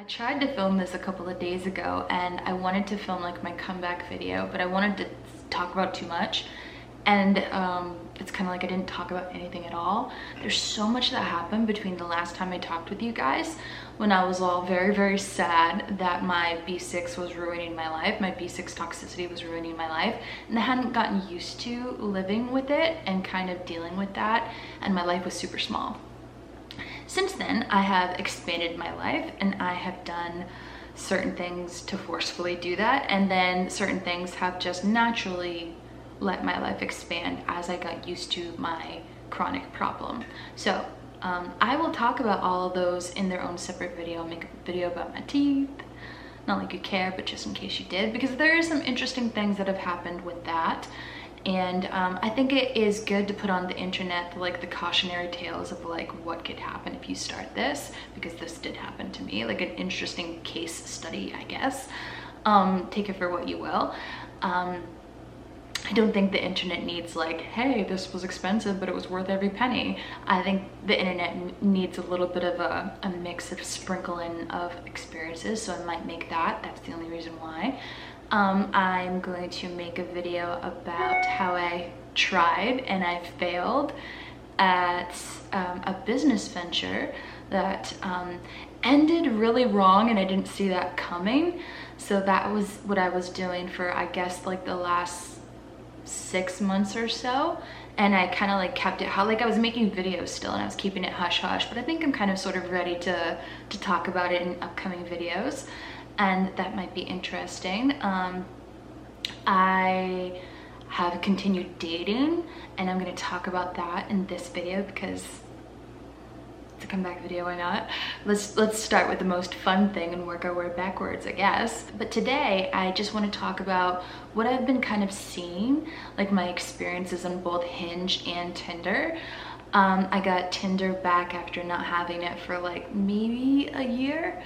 tried to film this a couple of days ago and I wanted to film like my comeback video, but I wanted to talk about too much. And it's kind of like I didn't talk about anything at all. There's so much that happened between the last time I talked with you guys when I was all very, very sad that my B6 was ruining my life. My B6 toxicity was ruining my life. And I hadn't gotten used to living with it and kind of dealing with that. And my life was super small. Since then, I have expanded my life and I have done certain things to forcefully do that. And then certain things have just naturally let my life expand as I got used to my chronic problem. So I will talk about all of those in their own separate video. I'll make a video about my teeth. Not like you care, but just in case you did, because there are some interesting things that have happened with that. And I think it is good to put on the internet like the cautionary tales of like what could happen if you start this, because this did happen to me, like an interesting case study, I guess. Take it for what you will. I don't think the internet needs like, hey, this was expensive, but it was worth every penny. I think the internet needs a little bit of a mix of sprinkling of experiences, so I might make that. That's the only reason why. I'm going to make a video about how I tried and I failed at a business venture that ended really wrong, and I didn't see that coming. So that was what I was doing for, I guess, like the last 6 months or so, and I kind of like kept it like I was making videos still and I was keeping it hush hush, but I think I'm kind of sort of ready to talk about it in upcoming videos, and that might be interesting. I have continued dating and I'm going to talk about that in this video because it's a comeback video, why not? Let's start with the most fun thing and work our way backwards, I guess. But today I just want to talk about what I've been kind of seeing, like my experiences on both Hinge and Tinder. I got Tinder back after not having it for like maybe a year.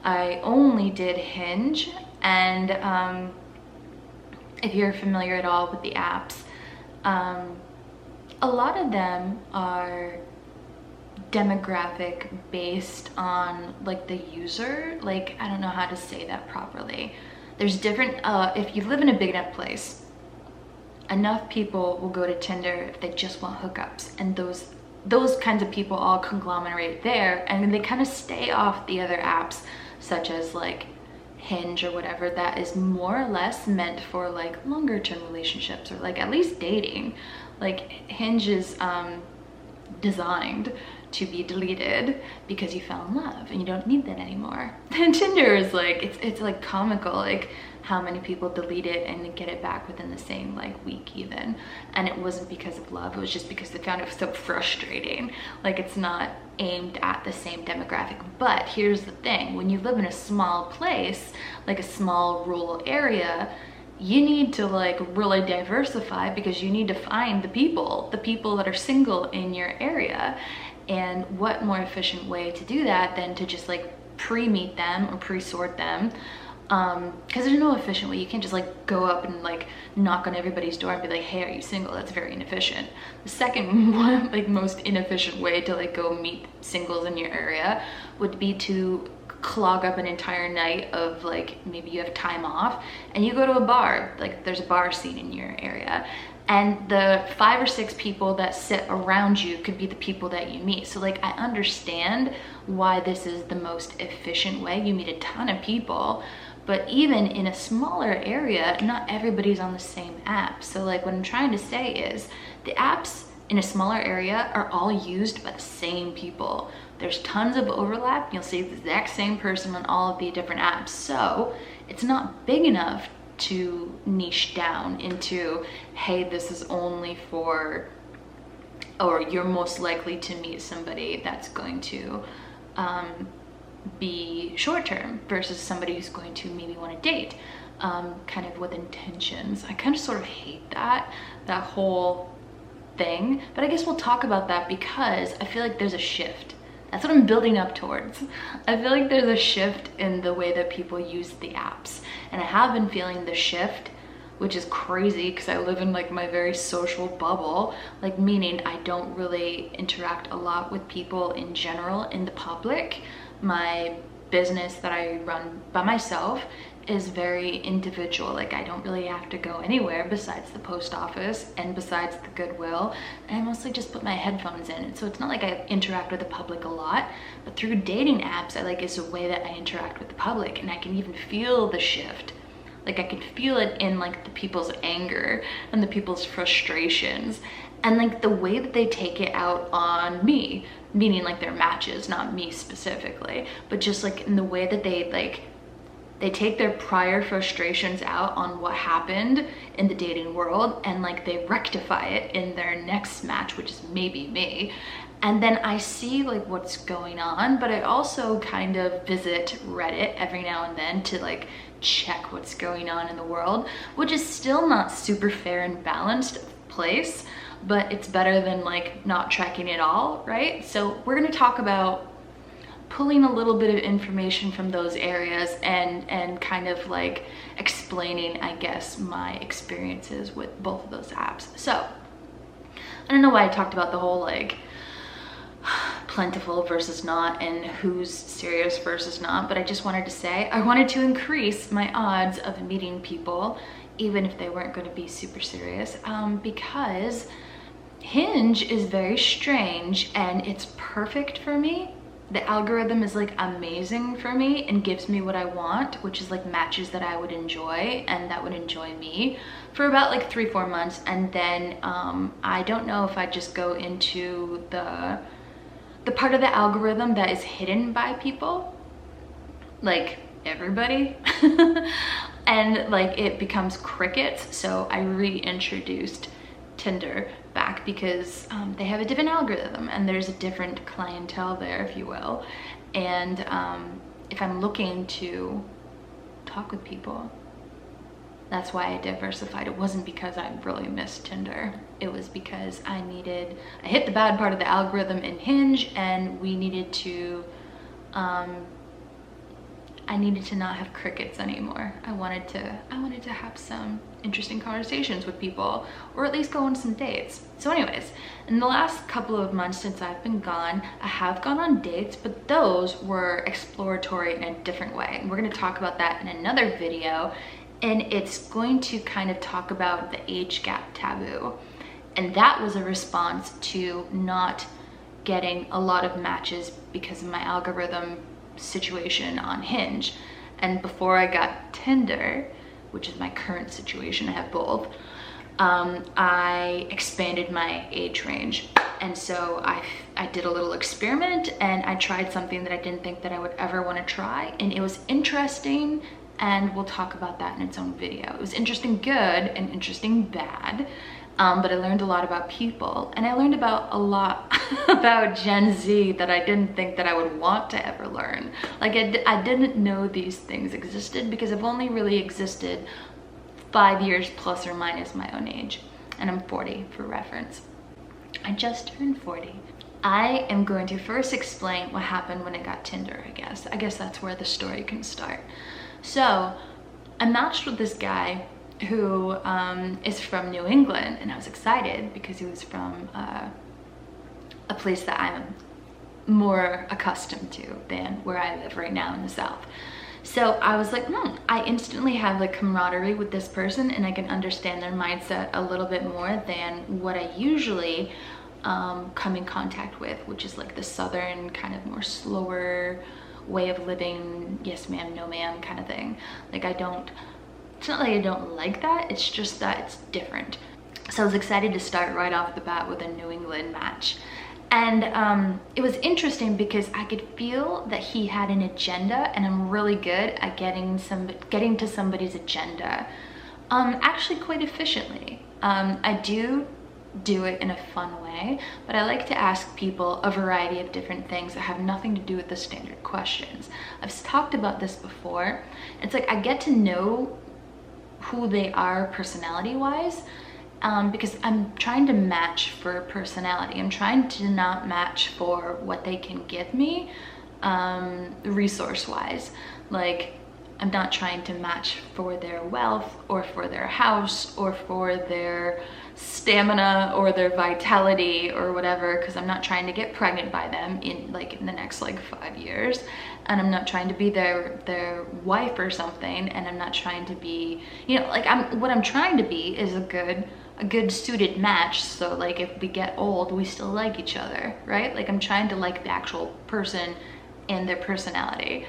I only did Hinge, and if you're familiar at all with the apps, a lot of them are demographic based on like the user. Like, I don't know how to say that properly. There's different, if you live in a big enough place, enough people will go to Tinder if they just want hookups, and those kinds of people all conglomerate there, and they kind of stay off the other apps such as like Hinge or whatever that is more or less meant for like longer term relationships, or like at least dating. Like Hinge is designed to be deleted because you fell in love and you don't need that anymore. And Tinder is like, it's like comical, like how many people delete it and get it back within the same like week even. And it wasn't because of love, it was just because they found it so frustrating. Like, it's not aimed at the same demographic. But here's the thing, when you live in a small place, like a small rural area, you need to like really diversify, because you need to find the people that are single in your area. And what more efficient way to do that than to just like pre-meet them or pre-sort them, because there's no efficient way. You can't just like go up and like knock on everybody's door and be like, hey, are you single? That's very inefficient. The second one, like most inefficient way to like go meet singles in your area would be to clog up an entire night of like, maybe you have time off and you go to a bar, like there's a bar scene in your area, and the 5 or 6 people that sit around you could be the people that you meet. So like, I understand why this is the most efficient way. You meet a ton of people, but even in a smaller area, not everybody's on the same app. So like, what I'm trying to say is the apps in a smaller area are all used by the same people. There's tons of overlap. You'll see the exact same person on all of the different apps. So it's not big enough to niche down into, hey, this is only for, or you're most likely to meet somebody that's going to be short-term versus somebody who's going to maybe want to date, kind of with intentions. I kind of sort of hate that whole thing, but I guess we'll talk about that because I feel like there's a shift. That's what I'm building up towards. I feel like there's a shift in the way that people use the apps, and I have been feeling the shift, which is crazy because I live in like my very social bubble, like meaning I don't really interact a lot with people in general in the public. My business that I run by myself is very individual. Like I don't really have to go anywhere besides the post office and besides the Goodwill. And I mostly just put my headphones in. So it's not like I interact with the public a lot, but through dating apps, I like, it's a way that I interact with the public, and I can even feel the shift. Like I can feel it in like the people's anger and the people's frustrations, and like the way that they take it out on me, meaning like their matches, not me specifically, but just like in the way that they take their prior frustrations out on what happened in the dating world, and like they rectify it in their next match, which is maybe me. And then I see like what's going on, but I also kind of visit Reddit every now and then to like check what's going on in the world, which is still not super fair and balanced place, but it's better than like not checking it all, right? So we're gonna talk about pulling a little bit of information from those areas and kind of like explaining, I guess, my experiences with both of those apps. So I don't know why I talked about the whole like plentiful versus not and who's serious versus not, but I just wanted to say I wanted to increase my odds of meeting people even if they weren't going to be super serious, because Hinge is very strange and it's perfect for me. The algorithm is like amazing for me and gives me what I want, which is like matches that I would enjoy and that would enjoy me for about like 3-4 months. And then I don't know if I just go into the part of the algorithm that is hidden by people, like everybody, and like it becomes crickets. So I reintroduced Tinder back because they have a different algorithm and there's a different clientele there, if you will. And if I'm looking to talk with people, that's why I diversified. It wasn't because I really missed Tinder. It was because I hit the bad part of the algorithm in Hinge, and we needed to I needed to not have crickets anymore. I wanted to have some interesting conversations with people, or at least go on some dates. So anyways, in the last couple of months since I've been gone, I have gone on dates, but those were exploratory in a different way. And we're gonna talk about that in another video, and it's going to kind of talk about the age gap taboo. And that was a response to not getting a lot of matches because of my algorithm situation on Hinge. And before I got Tinder, which is my current situation, I have both, I expanded my age range. And so I did a little experiment and I tried something that I didn't think that I would ever want to try, and it was interesting, and we'll talk about that in its own video. It was interesting good and interesting bad, but I learned a lot about people, and I learned about a lot about Gen Z that I didn't think that I would want to ever learn. Like I didn't know these things existed because I've only really existed 5 years plus or minus my own age, and I'm 40 for reference. I just turned 40. I am going to first explain what happened when I got Tinder, I guess. I guess that's where the story can start. So I matched with this guy who is from New England, and I was excited because he was from a place that I'm more accustomed to than where I live right now in the South. So I was like, I instantly have like camaraderie with this person, and I can understand their mindset a little bit more than what I usually come in contact with, which is like the Southern kind of more slower way of living, yes ma'am, no ma'am kind of thing. Like it's not like I don't like that, it's just that it's different. So I was excited to start right off the bat with a New England match. And it was interesting because I could feel that he had an agenda, and I'm really good at getting to somebody's agenda actually quite efficiently. I do it in a fun way, but I like to ask people a variety of different things that have nothing to do with the standard questions. I've talked about this before. It's like I get to know who they are personality wise, because I'm trying to match for personality. I'm trying to not match for what they can give me resource wise. Like I'm not trying to match for their wealth or for their house or for their stamina or their vitality or whatever, because I'm not trying to get pregnant by them in the next like 5 years, and I'm not trying to be their wife or something, and I'm not trying to be, you know, like what I'm trying to be is a good suited match, so like if we get old we still like each other, right? Like I'm trying to like the actual person and their personality,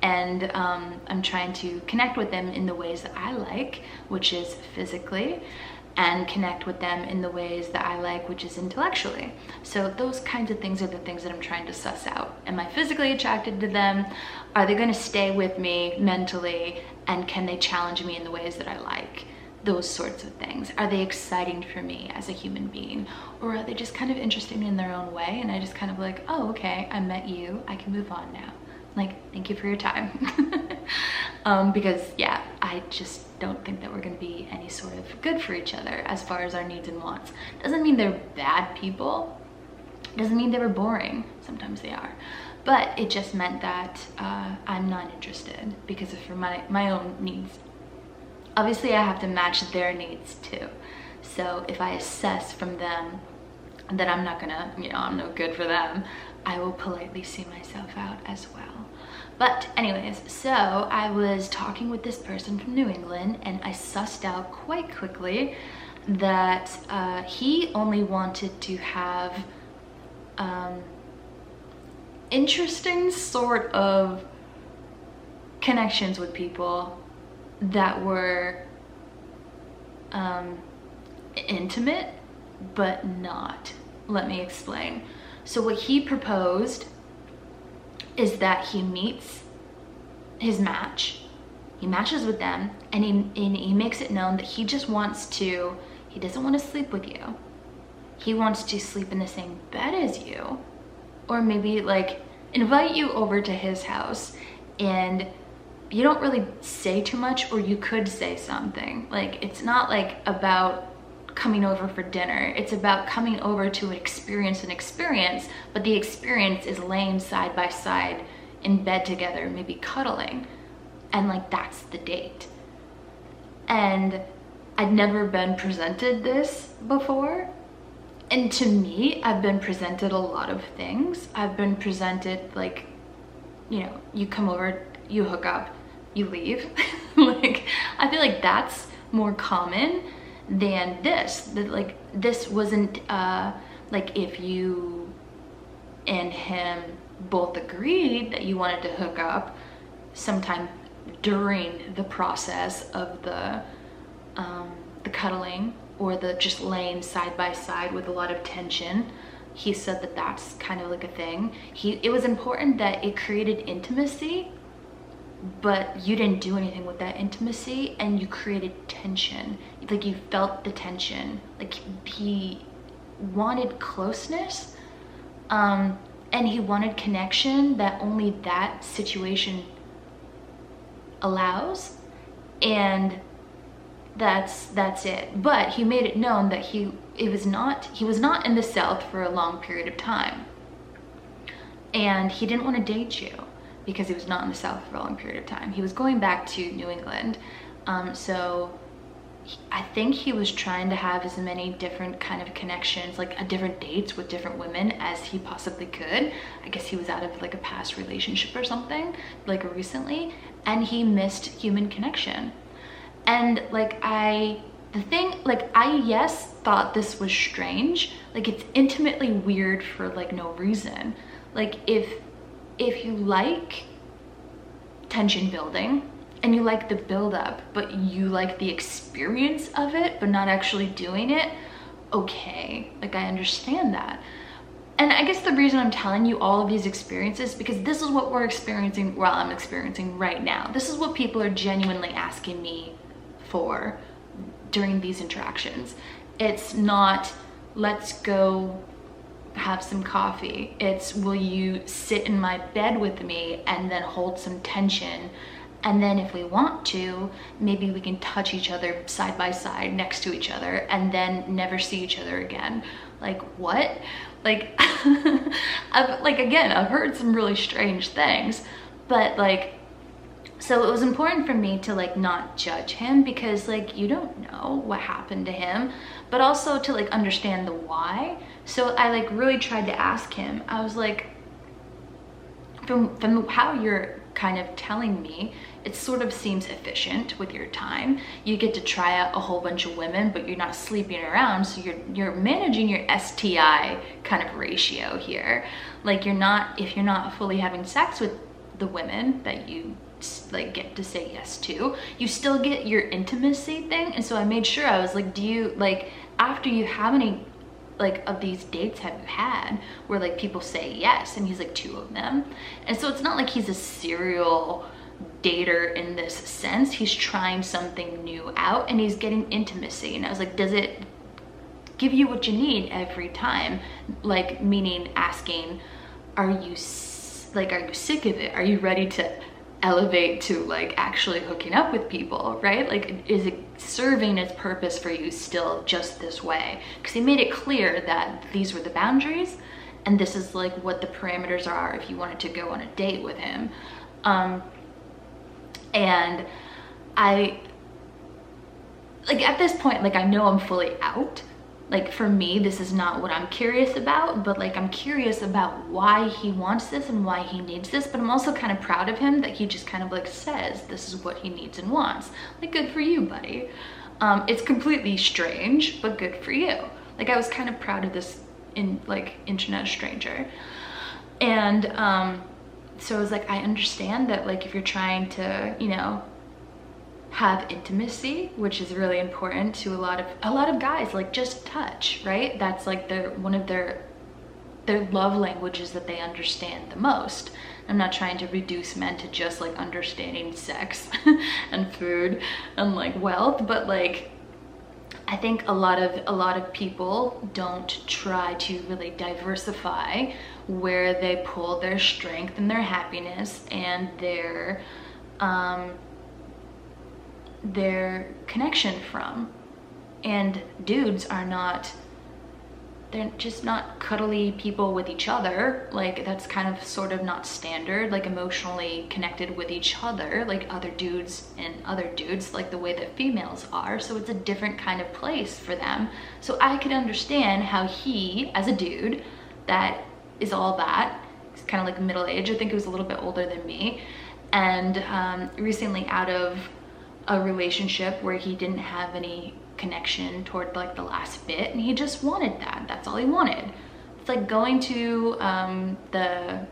and I'm trying to connect with them in the ways that I like, which is physically, and connect with them in the ways that I like, which is intellectually. So those kinds of things are the things that I'm trying to suss out. Am I physically attracted to them? Are they going to stay with me mentally? And can they challenge me in the ways that I like? Those sorts of things. Are they exciting for me as a human being? Or are they just kind of interesting in their own way? And I just kind of like, oh, okay, I met you. I can move on now. Like, thank you for your time. Because yeah, I just don't think that we're going to be any sort of good for each other as far as our needs and wants. Doesn't mean they're bad people. Doesn't mean they were boring. Sometimes they are. But it just meant that I'm not interested because of for my own needs. Obviously, I have to match their needs too. So if I assess from them that I'm not gonna, you know, I'm no good for them, I will politely see myself out as well. But anyways, so I was talking with this person from New England, and I sussed out quite quickly that he only wanted to have interesting sort of connections with people that were intimate, but not. Let me explain. So what he proposed is that he meets his match, he matches with them, and he makes it known that he just wants to, he doesn't want to sleep with you. He wants to sleep in the same bed as you, or maybe like invite you over to his house, and you don't really say too much, or you could say something. Like, it's not like about coming over for dinner. It's about coming over to experience an experience, but the experience is laying side by side in bed together, maybe cuddling. And like, that's the date. And I'd never been presented this before. And to me, I've been presented a lot of things. I've been presented like, you know, you come over, you hook up, you leave. Like, I feel like that's more common than this. That like, this wasn't like if you and him both agreed that you wanted to hook up sometime during the process of the cuddling, or the just laying side by side with a lot of tension. He said that that's kind of like a thing. It was important that it created intimacy, but you didn't do anything with that intimacy, and you created tension. Like, you felt the tension. Like, he wanted closeness, and he wanted connection that only that situation allows, and that's it. But he made it known that he was not in the South for a long period of time, and he didn't want to date you because he was not in the South for a long period of time. He was going back to New England. I think he was trying to have as many different kind of connections, like different dates with different women as he possibly could. I guess he was out of like a past relationship or something, like recently, and he missed human connection. And like, I yes, thought this was strange. Like, it's intimately weird for like no reason. Like, if you like tension building and you like the build up, but you like the experience of it, but not actually doing it, okay, like, I understand that. And I guess the reason I'm telling you all of these experiences, because this is what we're experiencing, well, I'm experiencing right now. This is what people are genuinely asking me for during these interactions. It's not, let's go have some coffee. It's, will you sit in my bed with me and then hold some tension, and then if we want to, maybe we can touch each other side by side next to each other and then never see each other again. Like, what? Like, I've heard some really strange things, but like, so it was important for me to like not judge him, because like, you don't know what happened to him, but also to like understand the why. So I like really tried to ask him. I was like, from how you're kind of telling me, it sort of seems efficient with your time. You get to try out a whole bunch of women, but you're not sleeping around, so you're managing your STI kind of ratio here. Like if you're not fully having sex with the women that you like get to say yes to, you still get your intimacy thing. And so I made sure, I was like, do you like, after you, how many like of these dates have you had where like people say yes? And he's like, 2 of them. And so it's not like he's a serial dater in this sense. He's trying something new out and he's getting intimacy. And I was like, does it give you what you need every time? Like, meaning asking, are you sick of it? Are you ready to elevate to like actually hooking up with people, right? Like, is it serving its purpose for you still just this way? Because he made it clear that these were the boundaries and this is like what the parameters are if you wanted to go on a date with him. And I, like, at this point, like, I know I'm fully out. Like, for me, this is not what I'm curious about, but like, I'm curious about why he wants this and why he needs this. But I'm also kind of proud of him that he just kind of like says this is what he needs and wants. Like, good for you, buddy. It's completely strange, but good for you. Like, I was kind of proud of this internet stranger. And so I was like, I understand that, like, if you're trying to, you know, have intimacy, which is really important to a lot of guys, like just touch, right? That's like one of their love languages that they understand the most. I'm not trying to reduce men to just like understanding sex and food and like wealth, but like, I think a lot of people don't try to really diversify where they pull their strength and their happiness and their connection from. And dudes are not, they're just not cuddly people with each other. Like, that's kind of sort of not standard, like emotionally connected with each other, like other dudes and other dudes, like the way that females are. So it's a different kind of place for them. So I could understand how he, as a dude that is all that, he's kind of like middle-aged, I think he was a little bit older than me, and recently out of a relationship where he didn't have any connection toward like the last bit, and he just wanted that. That's all he wanted. It's like going to the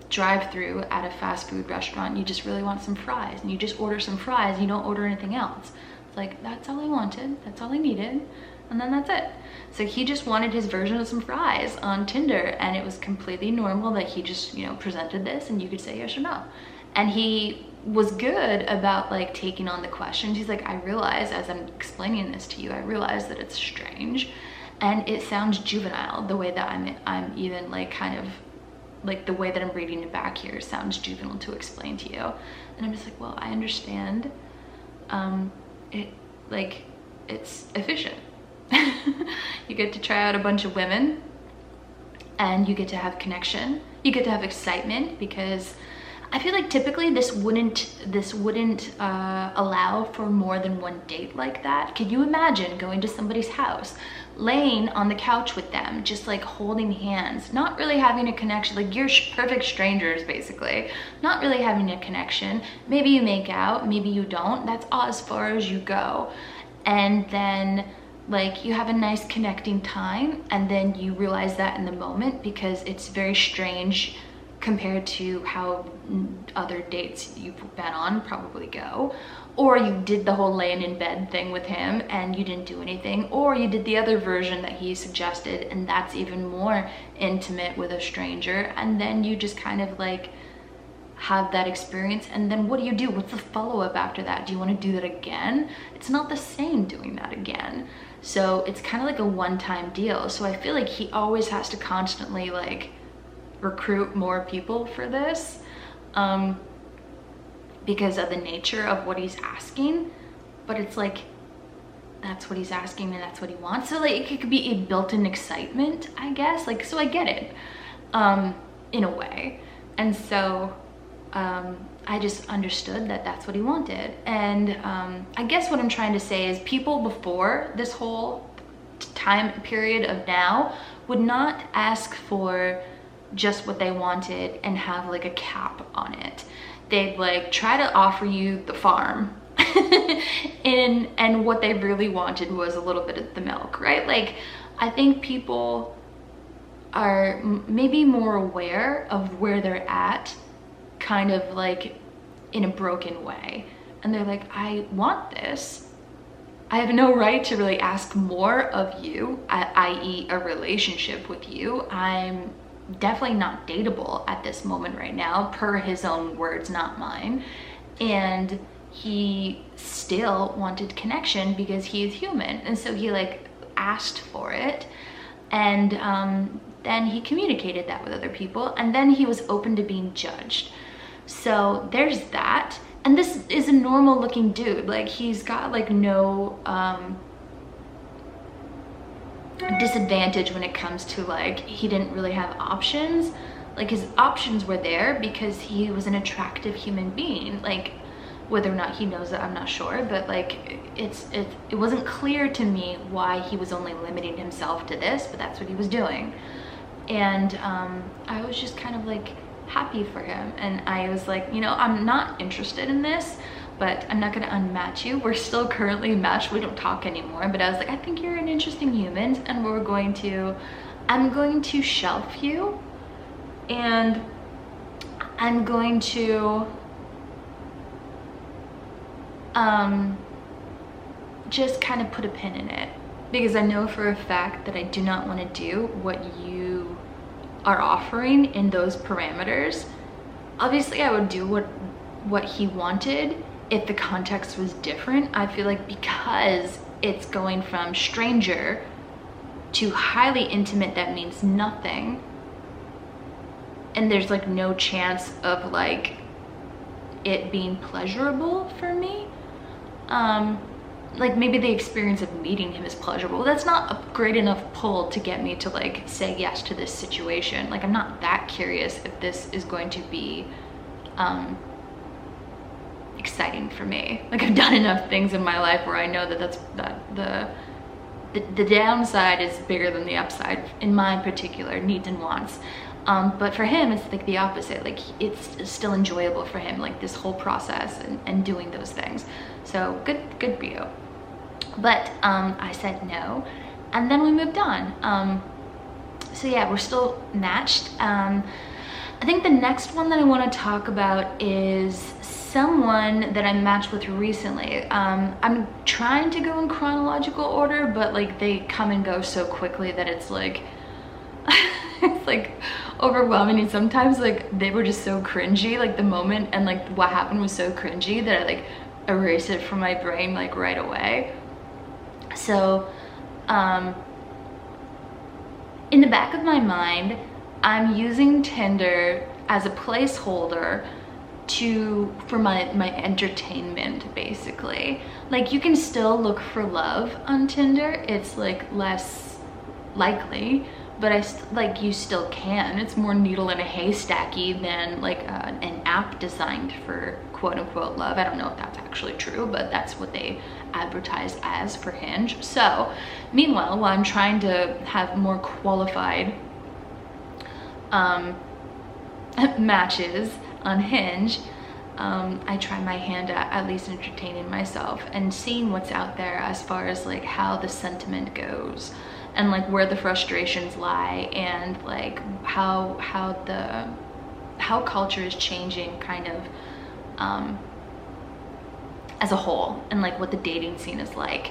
drive-through at a fast food restaurant. You just really want some fries, and you just order some fries. You don't order anything else. It's like, that's all he wanted. That's all he needed, and then that's it. So he just wanted his version of some fries on Tinder, and it was completely normal that he just, you know, presented this, and you could say yes or no. And he was good about like taking on the questions. He's like, I realize as I'm explaining this to you, I realize that it's strange and it sounds juvenile. The way that I'm even like kind of like the way that I'm reading it back here sounds juvenile to explain to you. And I'm just like, well, I understand. It's efficient. You get to try out a bunch of women and you get to have connection. You get to have excitement, because I feel like typically this wouldn't allow for more than one date like that. Can you imagine going to somebody's house, laying on the couch with them, just like holding hands, not really having a connection, like you're perfect strangers basically, not really having a connection. Maybe you make out, maybe you don't. That's all as far as you go. And then like you have a nice connecting time, and then you realize that in the moment, because it's very strange compared to how other dates you've been on probably go. Or you did the whole laying in bed thing with him and you didn't do anything, or you did the other version that he suggested, and that's even more intimate with a stranger, and then you just kind of like have that experience, and then what do you do? What's the follow-up after that? Do you want to do that again? It's not the same doing that again. So it's kind of like a one-time deal. So I feel like he always has to constantly like recruit more people for this, because of the nature of what he's asking. But it's like, that's what he's asking and that's what he wants. So like it could be a built-in excitement, I guess. Like, so I get it, in a way. And so I just understood that that's what he wanted. And I guess what I'm trying to say is people before this whole time period of now would not ask for just what they wanted and have like a cap on it. They'd like try to offer you the farm and what they really wanted was a little bit of the milk, right? Like, I think people are maybe more aware of where they're at, kind of like in a broken way. And they're like, I want this. I have no right to really ask more of you, i.e. a relationship with you. I'm definitely not dateable at this moment right now, per his own words, not mine. And he still wanted connection because he is human. And so he like asked for it. And then he communicated that with other people. And then he was open to being judged. So there's that. And this is a normal looking dude. Like, he's got like no disadvantage when it comes to like, he didn't really have options. Like, his options were there because he was an attractive human being. Like, whether or not he knows that, I'm not sure, but like, it wasn't clear to me why he was only limiting himself to this, but that's what he was doing. And I was just kind of like happy for him. And I was like, you know, I'm not interested in this, but I'm not gonna unmatch you. We're still currently matched, we don't talk anymore, but I was like, I think you're an interesting human, and I'm going to shelf you, and I'm going to just kind of put a pin in it, because I know for a fact that I do not want to do what you are offering in those parameters. Obviously, I would do what he wanted if the context was different. I feel like because it's going from stranger to highly intimate, that means nothing, and there's like no chance of like it being pleasurable for me. Like, maybe the experience of meeting him is pleasurable. That's not a great enough pull to get me to like say yes to this situation. Like, I'm not that curious if this is going to be exciting for me. Like, I've done enough things in my life where I know that the downside is bigger than the upside in my particular needs and wants. But for him, it's like the opposite. Like, it's still enjoyable for him, like this whole process and doing those things. So good for you. But I said no, and then we moved on. So yeah, we're still matched. I think the next one that I want to talk about is someone that I matched with recently. I'm trying to go in chronological order, but like they come and go so quickly that it's like it's like overwhelming. And sometimes like they were just so cringy, like the moment and like what happened was so cringy that I like erase it from my brain like right away. So in the back of my mind, I'm using Tinder as a placeholder for my entertainment, basically. Like, you can still look for love on Tinder. It's like less likely, but you still can. It's more needle in a haystacky than like an app designed for quote unquote love. I don't know if that's actually true, but that's what they advertise as for Hinge. So meanwhile, while I'm trying to have more qualified matches on Hinge, I try my hand at least entertaining myself and seeing what's out there as far as like how the sentiment goes, and like where the frustrations lie, and like how culture is changing kind of as a whole, and like what the dating scene is like.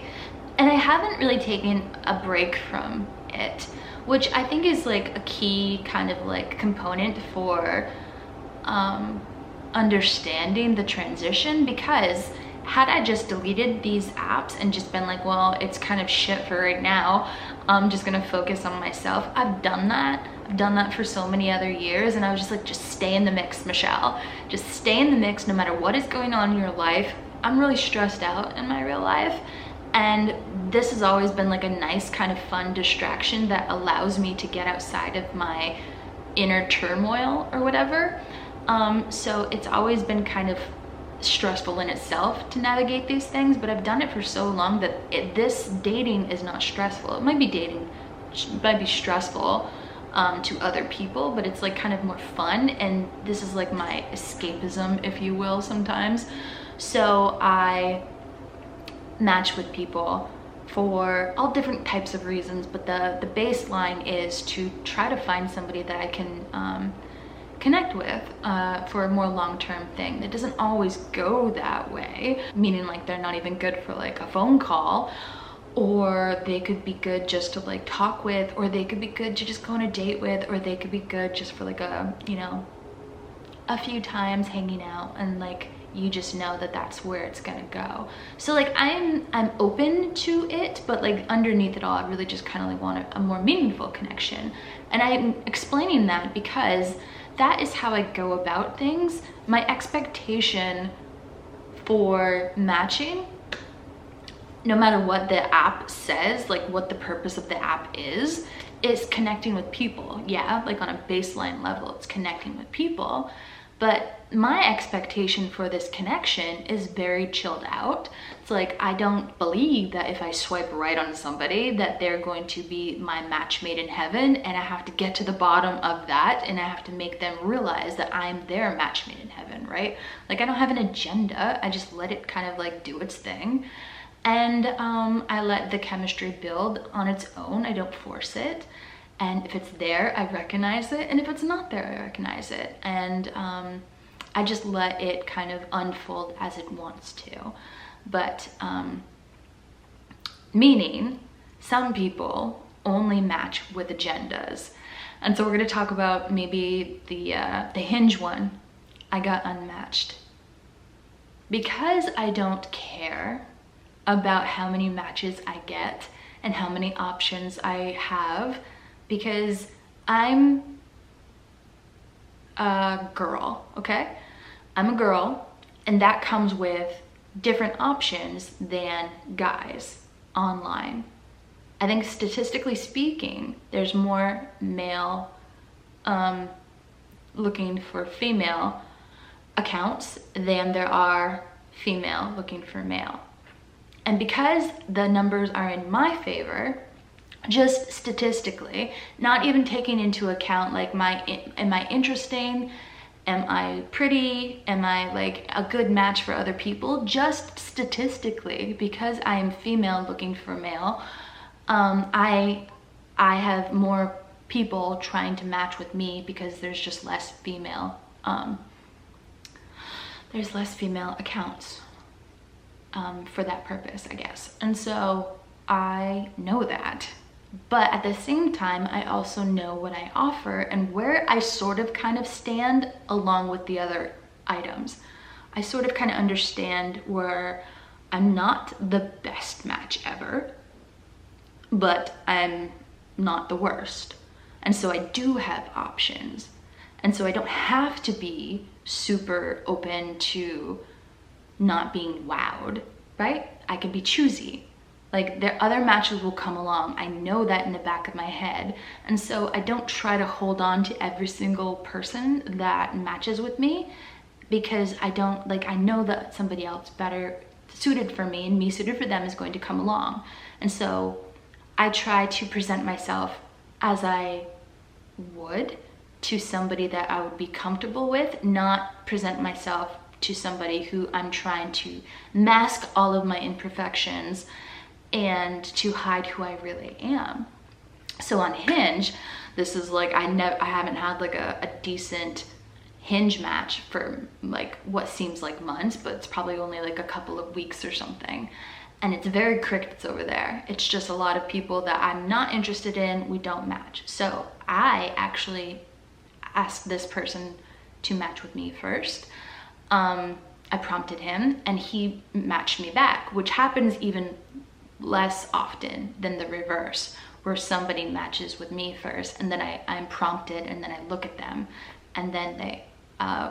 And I haven't really taken a break from it, which I think is like a key kind of like component for understanding the transition. Because had I just deleted these apps and just been like, well, it's kind of shit for right now, I'm just gonna focus on myself. I've done that for so many other years, and I was just like, just stay in the mix, Michelle. Just stay in the mix no matter what is going on in your life. I'm really stressed out in my real life, and this has always been like a nice kind of fun distraction that allows me to get outside of my inner turmoil or whatever. So it's always been kind of stressful in itself to navigate these things, but I've done it for so long that this dating is not stressful. It might be dating, it might be stressful to other people, but it's like kind of more fun, and this is like my escapism, if you will, sometimes. So I match with people for all different types of reasons, but the baseline is to try to find somebody that I can connect with for a more long-term thing. It doesn't always go that way, meaning like they're not even good for like a phone call, or they could be good just to like talk with, or they could be good to just go on a date with, or they could be good just for like a, you know, a few times hanging out, and like you just know that that's where it's gonna go. So like I'm open to it, but like underneath it all, I really just kind of like want a more meaningful connection. And I'm explaining that because that is how I go about things. My expectation for matching, no matter what the app says, like what the purpose of the app is connecting with people. Yeah, like on a baseline level, it's connecting with people. But my expectation for this connection is very chilled out. It's like, I don't believe that if I swipe right on somebody that they're going to be my match made in heaven, and I have to get to the bottom of that, and I have to make them realize that I'm their match made in heaven, right? Like I don't have an agenda. I just let it kind of like do its thing. And I let the chemistry build on its own. I don't force it. And if it's there, I recognize it. And if it's not there, I recognize it. And I just let it kind of unfold as it wants to. But meaning some people only match with agendas. And so we're gonna talk about maybe the Hinge one. I got unmatched. Because I don't care about how many matches I get and how many options I have, because I'm a girl, okay? I'm a girl, and that comes with different options than guys online. I think statistically speaking, there's more male looking for female accounts than there are female looking for male. And because the numbers are in my favor, just statistically, not even taking into account like am I interesting? Am I pretty? Am I like a good match for other people? Just statistically, because I am female looking for male, I have more people trying to match with me because there's just less female, there's less female accounts for that purpose, I guess. And so I know that. But at the same time, I also know what I offer and where I sort of kind of stand along with the other items. I sort of kind of understand where I'm not the best match ever, but I'm not the worst. And so I do have options. And so I don't have to be super open to not being wowed, right? I could be choosy. Like their other matches will come along. I know that in the back of my head. And so I don't try to hold on to every single person that matches with me, because I know that somebody else better suited for me and me suited for them is going to come along. And so I try to present myself as I would to somebody that I would be comfortable with, not present myself to somebody who I'm trying to mask all of my imperfections and to hide who I really am. So on Hinge, this is like, I haven't had like a decent Hinge match for like what seems like months, but it's probably only like a couple of weeks or something. And it's very crickets over there. It's just a lot of people that I'm not interested in, we don't match. So I actually asked this person to match with me first. I prompted him and he matched me back, which happens even less often than the reverse, where somebody matches with me first and then I'm prompted and then I look at them and then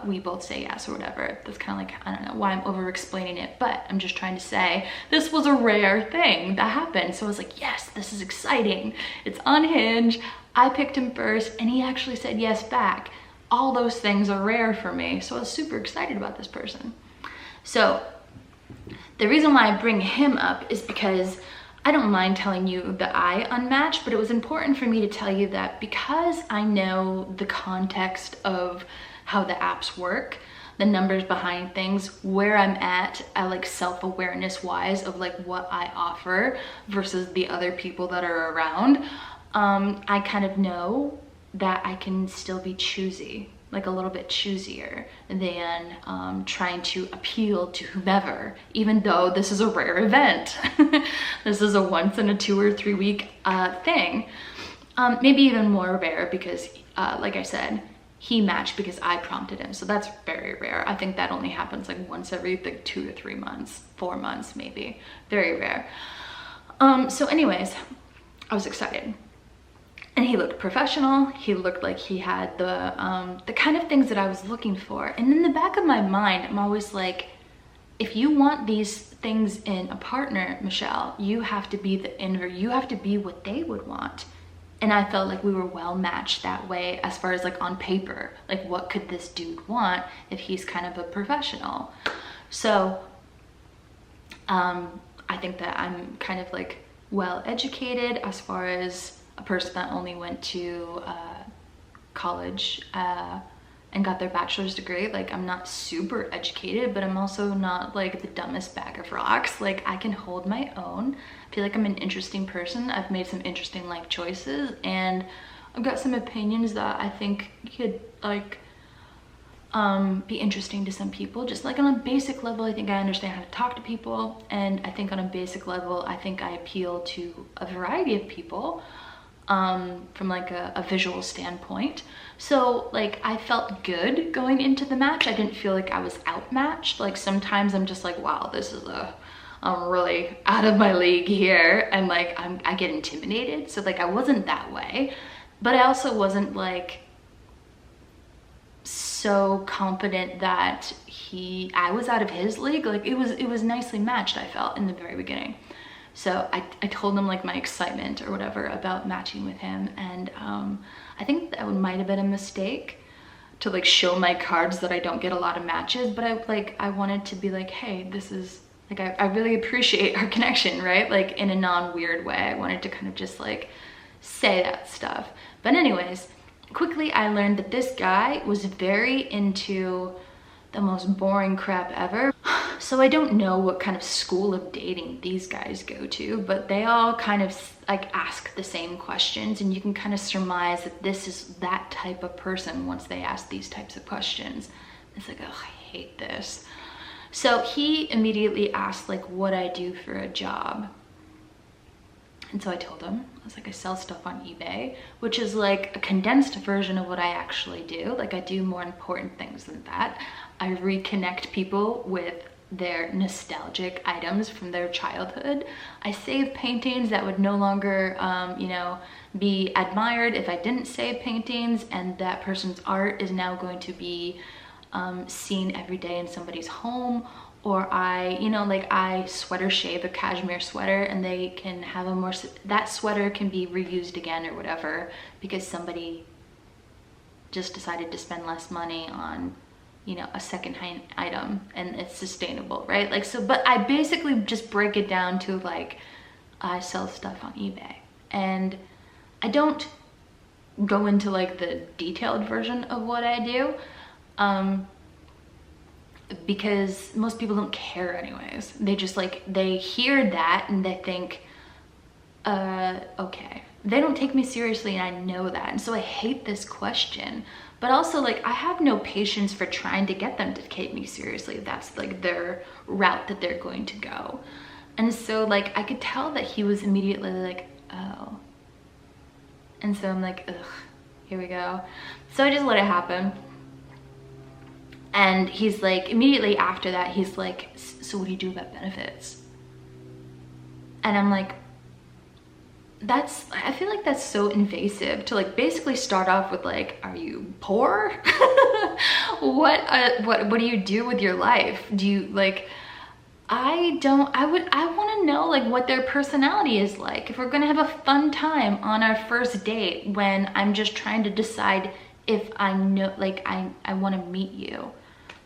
we both say yes or whatever. That's kind of like, I don't know why I'm over explaining it, but I'm just trying to say this was a rare thing that happened. So I was like, yes, this is exciting. It's on Hinge. I picked him first and he actually said yes back. All those things are rare for me. So I was super excited about this person. So the reason why I bring him up is because I don't mind telling you that I unmatched, but it was important for me to tell you that because I know the context of how the apps work, the numbers behind things, where I'm at like self-awareness wise of like what I offer versus the other people that are around, I kind of know that I can still be choosy, like a little bit choosier than trying to appeal to whomever, even though this is a rare event. This is a once in a 2 or 3 week thing. Maybe even more rare because, like I said, he matched because I prompted him. So that's very rare. I think that only happens like once every like 2 to 3 months, 4 months maybe. Very rare. So anyways, I was excited. And he looked professional. He looked like he had the kind of things that I was looking for. And in the back of my mind, I'm always like, if you want these things in a partner, Michelle, you have to be the inverse. You have to be what they would want. And I felt like we were well matched that way as far as like on paper. Like what could this dude want if he's kind of a professional? So I think that I'm kind of like well educated as far as a person that only went to college and got their bachelor's degree. Like I'm not super educated, but I'm also not like the dumbest bag of rocks. Like I can hold my own. I feel like I'm an interesting person. I've made some interesting life choices and I've got some opinions that I think could like be interesting to some people. Just like on a basic level, I think I understand how to talk to people, and I think on a basic level, I think I appeal to a variety of people from like a visual standpoint. So like I felt good going into the match. I didn't feel like I was outmatched. Like sometimes I'm just like, wow, this is I'm really out of my league here, and like I get intimidated. So like I wasn't that way, but I also wasn't like so confident that I was out of his league. Like it was nicely matched, I felt in the very beginning. So I told him like my excitement or whatever about matching with him, and I think that might have been a mistake to like show my cards that I don't get a lot of matches, but I wanted to be like, hey, this is like, I really appreciate our connection, right? Like in a non-weird way. I wanted to kind of just like say that stuff. But anyways, quickly I learned that this guy was very into the most boring crap ever. So I don't know what kind of school of dating these guys go to, but they all kind of like ask the same questions, and you can kind of surmise that this is that type of person once they ask these types of questions. It's like, oh, I hate this. So he immediately asked like what I do for a job. And so I told him, I was like, I sell stuff on eBay, which is like a condensed version of what I actually do. Like I do more important things than that. I reconnect people with their nostalgic items from their childhood. I save paintings that would no longer, you know, be admired if I didn't save paintings, and that person's art is now going to be seen every day in somebody's home. Or I, you know, like I sweater shave a cashmere sweater, and they can have a more, that sweater can be reused again or whatever, because somebody just decided to spend less money on, you know, a secondhand item, and it's sustainable, right? Like, so, but I basically just break it down to like, I sell stuff on eBay, and I don't go into like the detailed version of what I do, because most people don't care anyways. They just like, they hear that and they think, okay. They don't take me seriously, and I know that. And so I hate this question. But also like, I have no patience for trying to get them to take me seriously. That's like their route that they're going to go. And so like, I could tell that he was immediately like, oh. And so I'm like, ugh, here we go. So I just let it happen. And he's like, immediately after that, he's like, so what do you do about benefits? And I'm like, I feel like that's so invasive to like basically start off with like, are you poor? What do you do with your life? Do you like, I want to know like what their personality is like. If we're gonna have a fun time on our first date, when I'm just trying to decide if I know, like I want to meet you.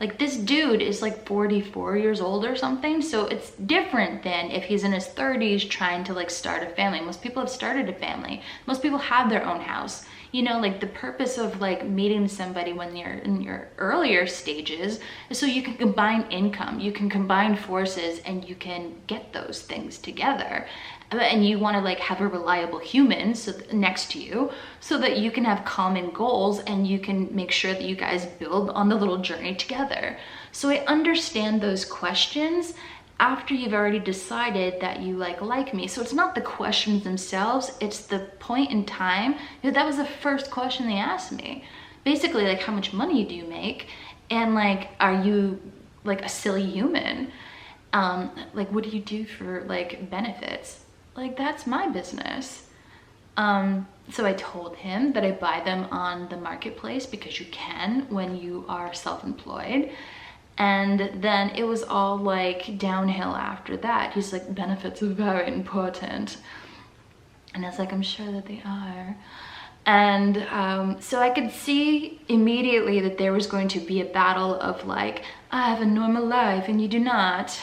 Like this dude is like 44 years old or something. So it's different than if he's in his 30s trying to like start a family. Most people have started a family. Most people have their own house. You know, like the purpose of like meeting somebody when you're in your earlier stages is so you can combine income, you can combine forces, and you can get those things together. And you want to like have a reliable human next to you so that you can have common goals and you can make sure that you guys build on the little journey together. So I understand those questions after you've already decided that you like me. So it's not the questions themselves, it's the point in time. You know, that was the first question they asked me. Basically, like, how much money do you make? And like, are you like a silly human? Like, what do you do for like benefits? Like, that's my business. So I told him that I buy them on the marketplace because you can when you are self-employed. And then it was all like downhill after that. He's like, benefits are very important. And I was like, I'm sure that they are. And so I could see immediately that there was going to be a battle of like, I have a normal life and you do not.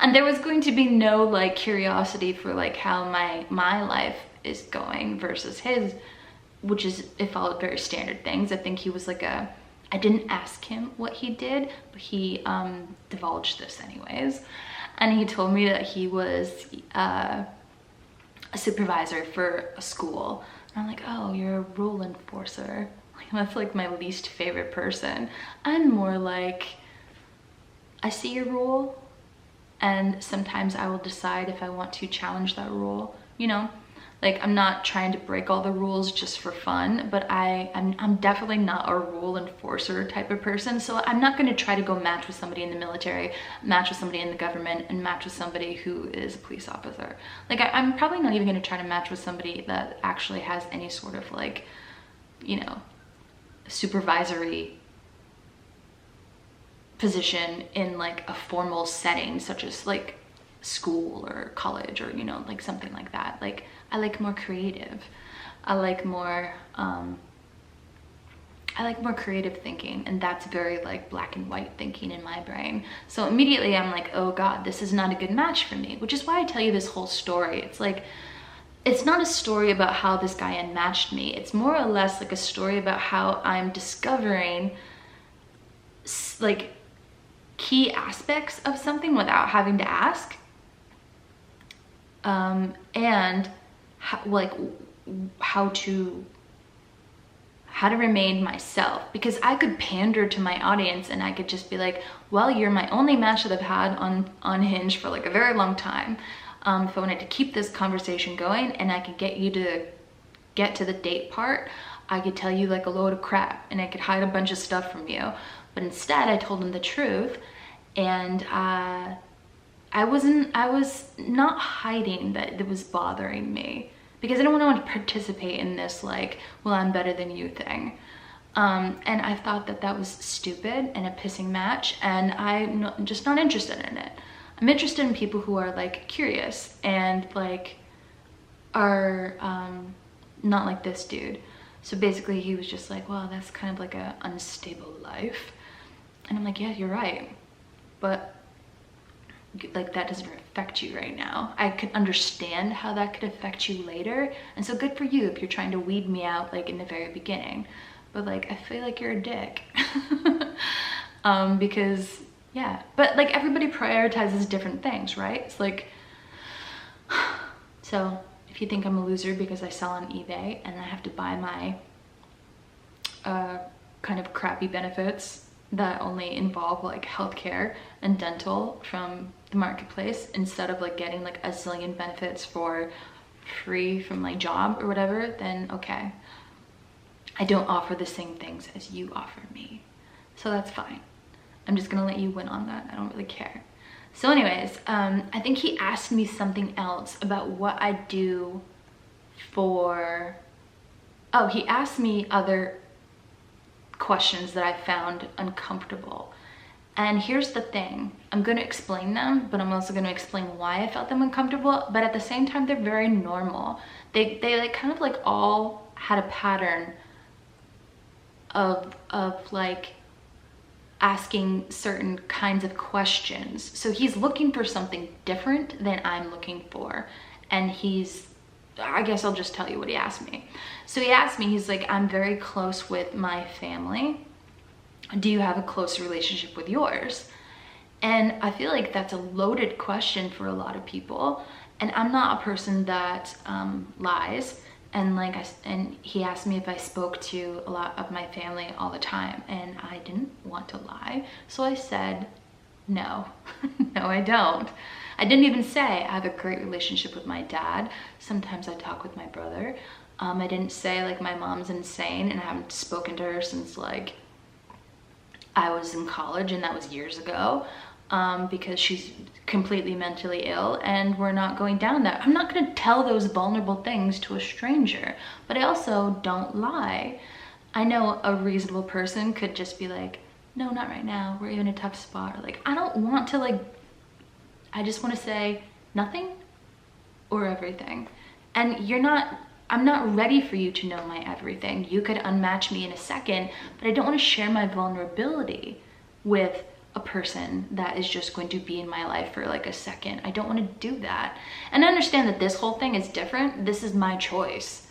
And there was going to be no like curiosity for like how my life is going versus his, which is, it followed very standard things. I think he was like I didn't ask him what he did, but he divulged this anyways. And he told me that he was a supervisor for a school. And I'm like, oh, you're a rule enforcer. Like, that's like my least favorite person. I'm more like, I see your rule, and sometimes I will decide if I want to challenge that rule, you know? Like, I'm not trying to break all the rules just for fun, but I'm definitely not a rule enforcer type of person. So I'm not going to try to go match with somebody in the military, match with somebody in the government, and match with somebody who is a police officer. Like, I'm probably not even going to try to match with somebody that actually has any sort of like, you know, supervisory position in like a formal setting, such as like school or college or, you know, like something like that. Like, I like more creative. I like more creative thinking, and that's very like black and white thinking in my brain. So immediately I'm like, oh God, this is not a good match for me, which is why I tell you this whole story. It's like, it's not a story about how this guy unmatched me. It's more or less like a story about how I'm discovering like key aspects of something without having to ask. And how to remain myself, because I could pander to my audience and I could just be like, well, you're my only match that I've had on Hinge for like a very long time. If I wanted to keep this conversation going and I could get you to get to the date part, I could tell you like a load of crap and I could hide a bunch of stuff from you. But instead I told him the truth, and I was not hiding that it was bothering me, because I don't want to participate in this like, well, I'm better than you thing. And I thought that that was stupid and a pissing match, and I'm just not interested in it. I'm interested in people who are like curious and like are not like this dude. So basically he was just like, well, that's kind of like a unstable life. And I'm like, yeah, you're right. But like, that doesn't affect you right now. I could understand how that could affect you later. And so good for you if you're trying to weed me out like in the very beginning. But like, I feel like you're a dick. Because yeah, but like everybody prioritizes different things, right? It's like, so if you think I'm a loser because I sell on eBay and I have to buy my kind of crappy benefits that only involve like healthcare and dental from the marketplace, instead of like getting like a zillion benefits for free from my job or whatever, then okay. I don't offer the same things as you offer me. So that's fine. I'm just gonna let you win on that. I don't really care. So anyways, I think he asked me something else about what I do for, oh, he asked me other questions that I found uncomfortable. And here's the thing, I'm going to explain them, but I'm also going to explain why I felt them uncomfortable. But at the same time, they're very normal. They like kind of like all had a pattern of like asking certain kinds of questions. So he's looking for something different than I'm looking for. And I guess I'll just tell you what he asked me. So he asked me, he's like, I'm very close with my family. Do you have a close relationship with yours? And I feel like that's a loaded question for a lot of people. And I'm not a person that lies. And and he asked me if I spoke to a lot of my family all the time, and I didn't want to lie. So I said, no, no, I don't. I didn't even say I have a great relationship with my dad. Sometimes I talk with my brother. I didn't say like my mom's insane and I haven't spoken to her since like I was in college, and that was years ago. Because she's completely mentally ill and we're not going down that. I'm not going to tell those vulnerable things to a stranger, but I also don't lie. I know a reasonable person could just be like, no, not right now, we're in a tough spot. Or like, I don't want to I just want to say nothing or everything. And I'm not ready for you to know my everything. You could unmatch me in a second, but I don't want to share my vulnerability with a person that is just going to be in my life for like a second. I don't want to do that. And I understand that this whole thing is different. This is my choice.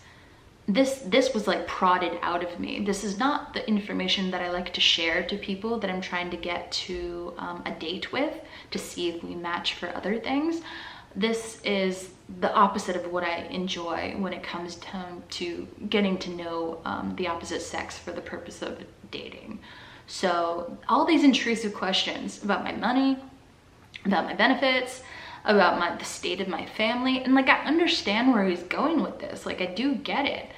This was like prodded out of me. This is not the information that I like to share to people that I'm trying to get to a date with to see if we match for other things. This is the opposite of what I enjoy when it comes to getting to know the opposite sex for the purpose of dating. So all these intrusive questions about my money, about my benefits, about the state of my family, and like I understand where he's going with this, like I do get it,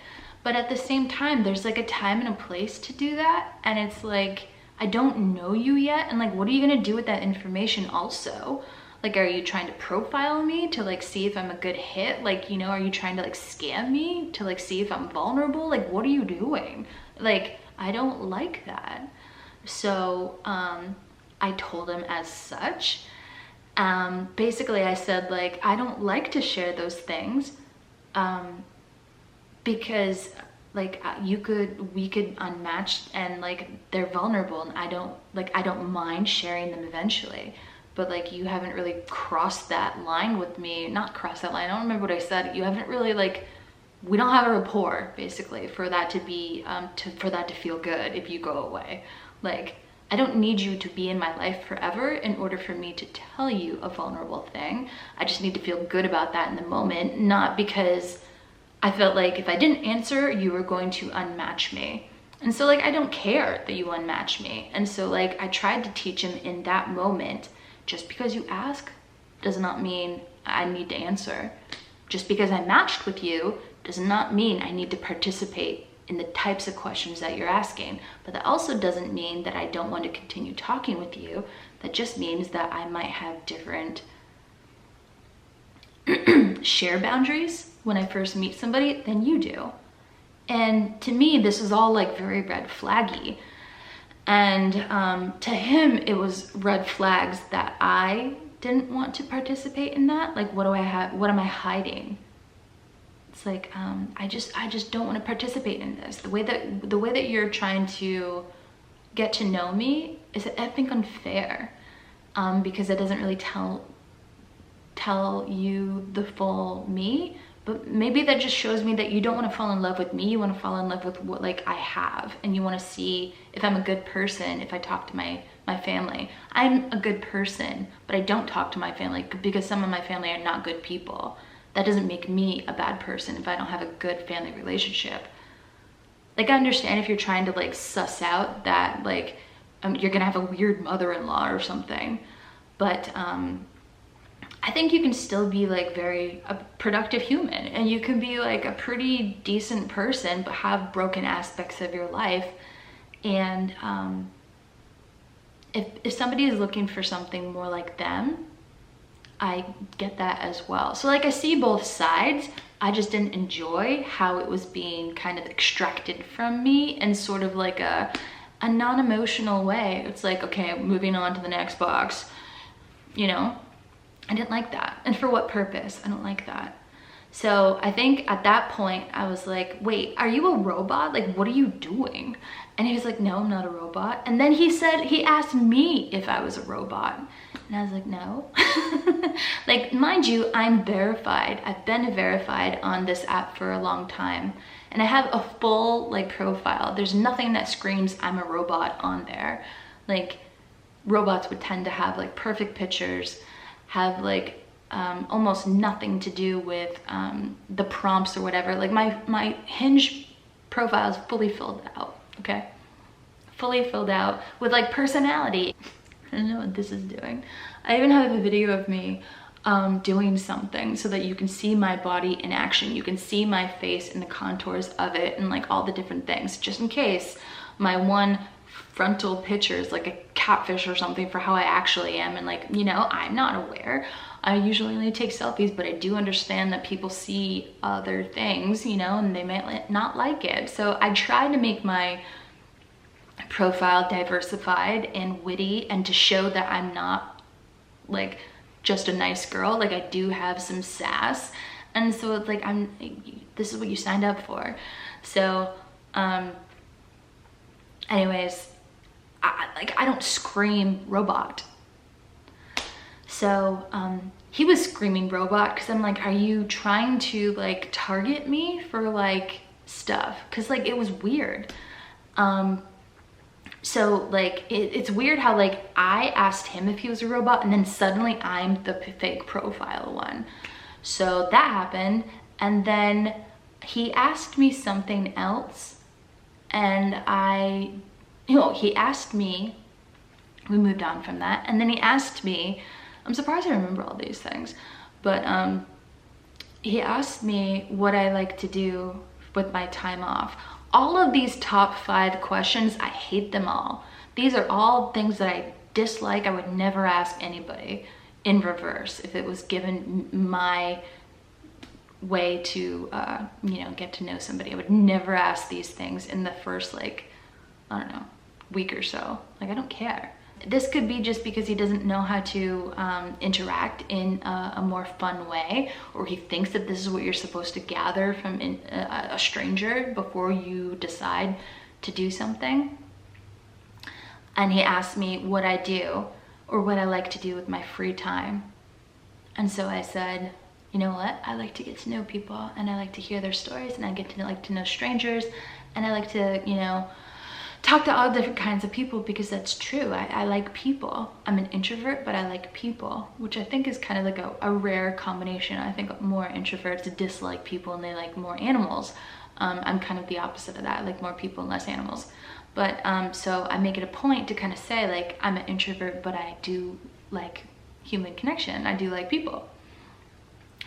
but at the same time there's like a time and a place to do that, and it's like I don't know you yet, and like what are you gonna do with that information also? Like, are you trying to profile me to like see if I'm a good hit? Like, you know, are you trying to like scam me to like see if I'm vulnerable? Like, what are you doing? Like, I don't like that. So I told him as such. Basically I said like, I don't like to share those things because like we could unmatch and like they're vulnerable, and I don't mind sharing them eventually. But like you haven't really crossed that line with me. Not crossed that line, I don't remember what I said. You haven't really like, we don't have a rapport basically for that to be for that to feel good if you go away. Like, I don't need you to be in my life forever in order for me to tell you a vulnerable thing. I just need to feel good about that in the moment, not because I felt like if I didn't answer, you were going to unmatch me. And so like, I don't care that you unmatch me. And so like, I tried to teach him in that moment, just because you ask does not mean I need to answer. Just because I matched with you does not mean I need to participate in the types of questions that you're asking. But that also doesn't mean that I don't want to continue talking with you. That just means that I might have different share boundaries when I first meet somebody than you do. And to me, this is all like very red flaggy. And to him, it was red flags that I didn't want to participate in that. Like, what do I have? What am I hiding? It's like, I just don't want to participate in this. The way that you're trying to get to know me is, I think, unfair, because it doesn't really tell you the full me. But maybe that just shows me that you don't want to fall in love with me. You want to fall in love with what like I have, and you want to see if I'm a good person if I talk to my family. I'm a good person, but I don't talk to my family because some of my family are not good people. That doesn't make me a bad person if I don't have a good family relationship. Like, I understand if you're trying to like suss out that like you're gonna have a weird mother-in-law or something, but I think you can still be like a productive human, and you can be like a pretty decent person but have broken aspects of your life. And if somebody is looking for something more like them, I get that as well. So like, I see both sides. I just didn't enjoy how it was being kind of extracted from me in sort of like a non-emotional way. It's like, okay, moving on to the next box, you know? I didn't like that. And for what purpose? I don't like that. So I think at that point I was like, wait, are you a robot? Like, what are you doing? And he was like, no, I'm not a robot. And then he asked me if I was a robot. And I was like, no. Like, mind you, I'm verified. I've been verified on this app for a long time. And I have a full like profile. There's nothing that screams I'm a robot on there. Like, robots would tend to have like perfect pictures, have like almost nothing to do with the prompts or whatever. Like my Hinge profile is fully filled out, okay? Fully filled out with like personality. I don't know what this is doing. I even have a video of me doing something so that you can see my body in action. You can see my face and the contours of it and like all the different things, just in case my one frontal picture is like a catfish or something for how I actually am. And like, you know, I'm not aware. I usually only take selfies, but I do understand that people see other things, you know, and they might not like it. So I try to make my profile diversified and witty, and to show that I'm not like just a nice girl. Like, I do have some sass. And so it's like, this is what you signed up for. So anyways, I don't scream robot. So he was screaming robot because I'm like, are you trying to like target me for like stuff? Because like it was weird. So like it's weird how like I asked him if he was a robot and then suddenly I'm the fake profile one. So that happened, and then he asked me something else, and he asked me, we moved on from that, and then he asked me, I'm surprised I remember all these things, but he asked me what I like to do with my time off. All of these top 5 questions, I hate them all. These are all things that I dislike. I would never ask anybody in reverse if it was given my way to, you know, get to know somebody. I would never ask these things in the first, like, I don't know, week or so. Like, I don't care. This could be just because he doesn't know how to interact in a more fun way, or he thinks that this is what you're supposed to gather from a stranger before you decide to do something. And he asked me what I do or what I like to do with my free time. And so I said, you know what? I like to get to know people, and I like to hear their stories, and I get to like to know strangers, and I like to, you know, talk to all different kinds of people, because that's true. I like people. I'm an introvert, but I like people, which I think is kind of like a rare combination. I think more introverts dislike people and they like more animals. I'm kind of the opposite of that. I like more people and less animals. But so I make it a point to kind of say like, I'm an introvert, but I do like human connection. I do like people,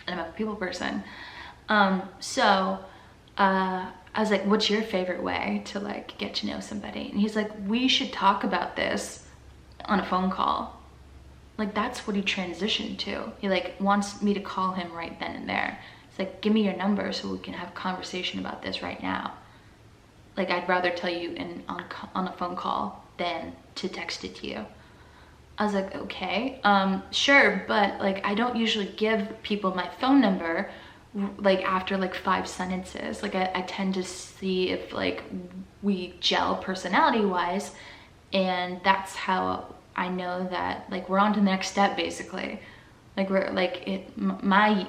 and I'm a people person. I was like, what's your favorite way to like get to know somebody? And he's like, we should talk about this on a phone call. Like, that's what he transitioned to. He like wants me to call him right then and there. It's like, give me your number so we can have a conversation about this right now. Like, I'd rather tell you on a phone call than to text it to you. I was like, okay, sure, but like, I don't usually give people my phone number like after like 5 sentences. Like I tend to see if like we gel personality wise, and that's how I know that like we're on to the next step basically. Like we're like my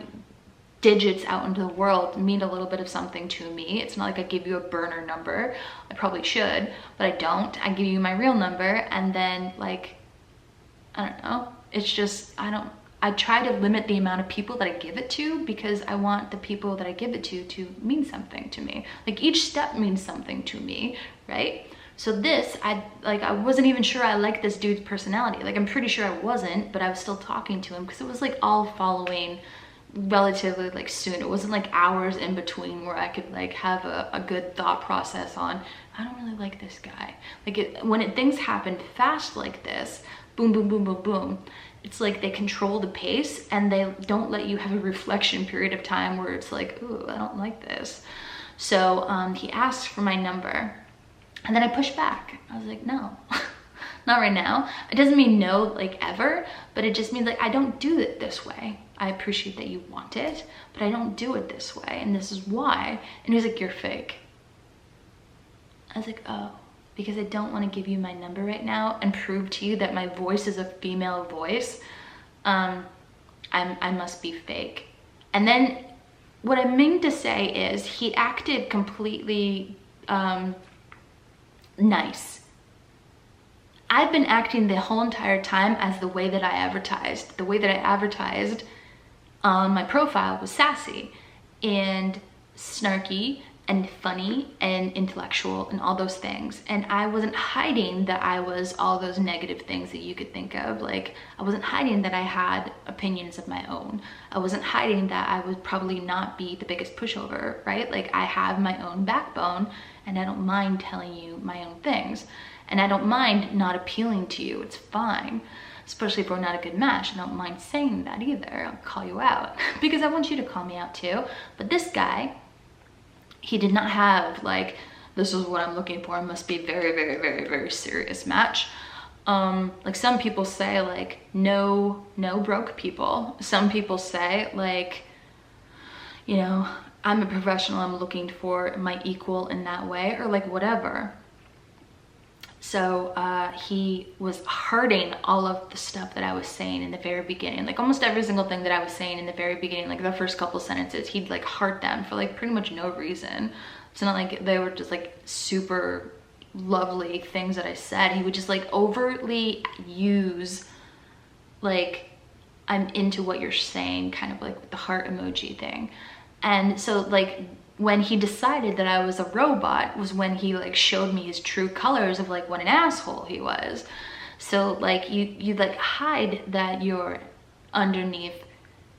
digits out into the world mean a little bit of something to me. It's not like I give you a burner number. I probably should, but I don't. I give you my real number, and then like, I don't know. It's just, I try to limit the amount of people that I give it to, because I want the people that I give it to mean something to me. Like each step means something to me, right? So this, I wasn't even sure I liked this dude's personality. Like I'm pretty sure I wasn't, but I was still talking to him because it was like all following relatively like soon. It wasn't like hours in between where I could like have a good thought process on, I don't really like this guy. Like when things happen fast like this, boom, boom, boom, boom, boom, it's like they control the pace and they don't let you have a reflection period of time where it's like, ooh, I don't like this. So he asked for my number, and then I pushed back. I was like, no, not right now. It doesn't mean no, like ever, but it just means like, I don't do it this way. I appreciate that you want it, but I don't do it this way, and this is why. And he was like, you're fake. I was like, oh, because I don't want to give you my number right now and prove to you that my voice is a female voice. I must be fake. And then what I mean to say is he acted completely nice. I've been acting the whole entire time as the way that I advertised. The way that I advertised on my profile was sassy and snarky and funny and intellectual and all those things. And I wasn't hiding that I was all those negative things that you could think of. Like, I wasn't hiding that I had opinions of my own. I wasn't hiding that I would probably not be the biggest pushover, right? Like, I have my own backbone and I don't mind telling you my own things. And I don't mind not appealing to you, it's fine. Especially if we're not a good match, I don't mind saying that either. I'll call you out because I want you to call me out too. But this guy, he did not have like, this is what I'm looking for. It must be a very, very, very, very serious match. Like some people say like, no broke people. Some people say like, you know, I'm a professional, I'm looking for my equal in that way, or like whatever. So he was hearting all of the stuff that I was saying in the very beginning. Like almost every single thing that I was saying in the very beginning, like the first couple sentences, he'd like heart them for like pretty much no reason. It's not like they were just like super lovely things that I said. He would just like overtly use like, I'm into what you're saying, kind of like with the heart emoji thing. And so like, when he decided that I was a robot was when he like showed me his true colors of like what an asshole he was. So like you like hide that you're underneath,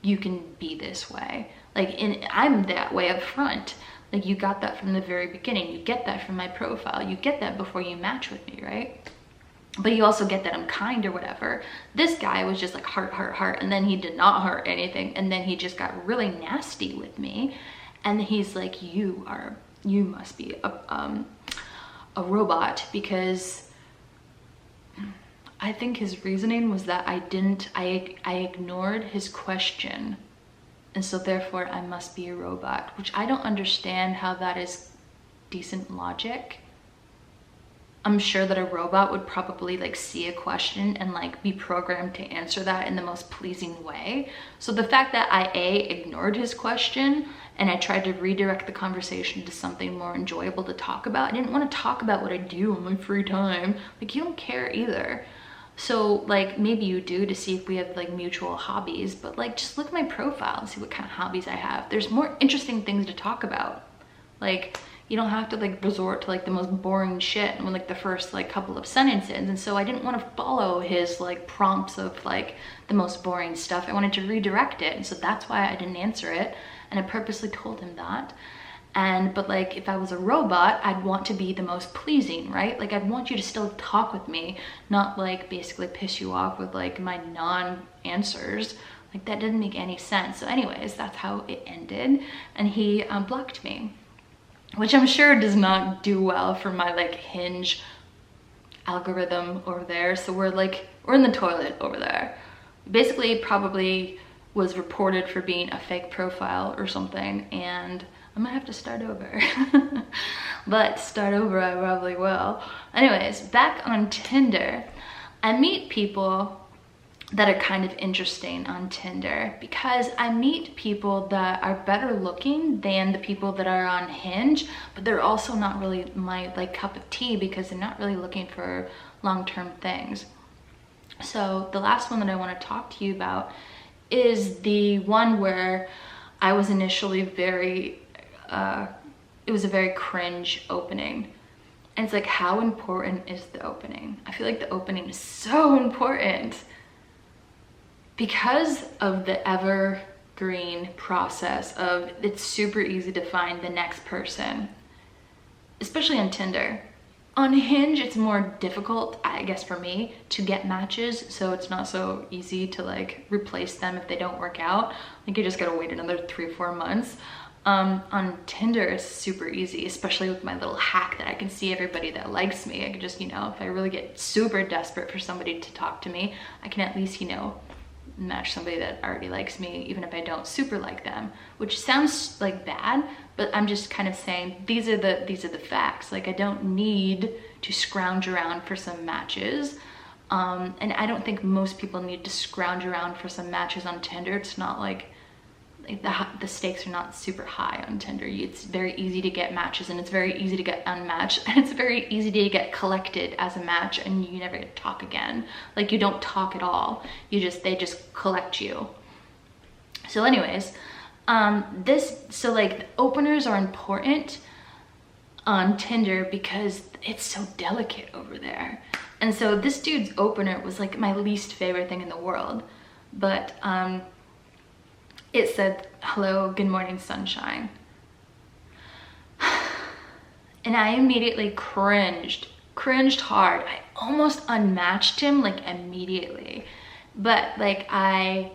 you can be this way. Like I'm that way up front. Like you got that from the very beginning. You get that from my profile. You get that before you match with me, right? But you also get that I'm kind or whatever. This guy was just like heart, heart, heart. And then he did not heart anything. And then he just got really nasty with me. And he's like, you must be a robot, because I think his reasoning was that I ignored his question. And so therefore I must be a robot, which I don't understand how that is decent logic. I'm sure that a robot would probably like see a question and like be programmed to answer that in the most pleasing way. So the fact that I ignored his question and I tried to redirect the conversation to something more enjoyable to talk about. I didn't want to talk about what I do on my free time. Like you don't care either. So like maybe you do to see if we have like mutual hobbies, but like just look at my profile and see what kind of hobbies I have. There's more interesting things to talk about. Like you don't have to like resort to like the most boring shit in like the first like couple of sentences. And so I didn't want to follow his like prompts of like the most boring stuff. I wanted to redirect it. And so that's why I didn't answer it. And I purposely told him that. But like if I was a robot, I'd want to be the most pleasing, right? Like I'd want you to still talk with me, not like basically piss you off with like my non-answers. Like that didn't make any sense. So anyways, that's how it ended. And he blocked me, which I'm sure does not do well for my like Hinge algorithm over there. So we're in the toilet over there. Basically probably was reported for being a fake profile or something, and I might have to start over. But start over I probably will. Anyways, back on Tinder, I meet people that are kind of interesting on Tinder because I meet people that are better looking than the people that are on Hinge, but they're also not really my like cup of tea because they're not really looking for long-term things. So the last one that I want to talk to you about is the one where I was initially it was a very cringe opening. And it's like, how important is the opening? I feel like the opening is so important because of the evergreen process of it's super easy to find the next person, especially on Tinder. On Hinge, it's more difficult, I guess for me, to get matches, so it's not so easy to like replace them if they don't work out. Like you just gotta wait another 3 or 4 months. On Tinder, it's super easy, especially with my little hack that I can see everybody that likes me. I can just, if I really get super desperate for somebody to talk to me, I can at least, match somebody that already likes me, even if I don't super like them, which sounds like bad, but I'm just kind of saying these are the facts. Like, I don't need to scrounge around for some matches. And I don't think most people need to scrounge around for some matches on Tinder. It's not like the stakes are not super high on Tinder. It's very easy to get matches, and it's very easy to get unmatched, and it's very easy to get collected as a match, and you never get to talk again. Like, you don't talk at all. They just collect you. So anyways, so like, openers are important on Tinder because it's so delicate over there. And so this dude's opener was like my least favorite thing in the world. But it said, "Hello, good morning, sunshine." And I immediately cringed hard. I almost unmatched him like immediately. But like, I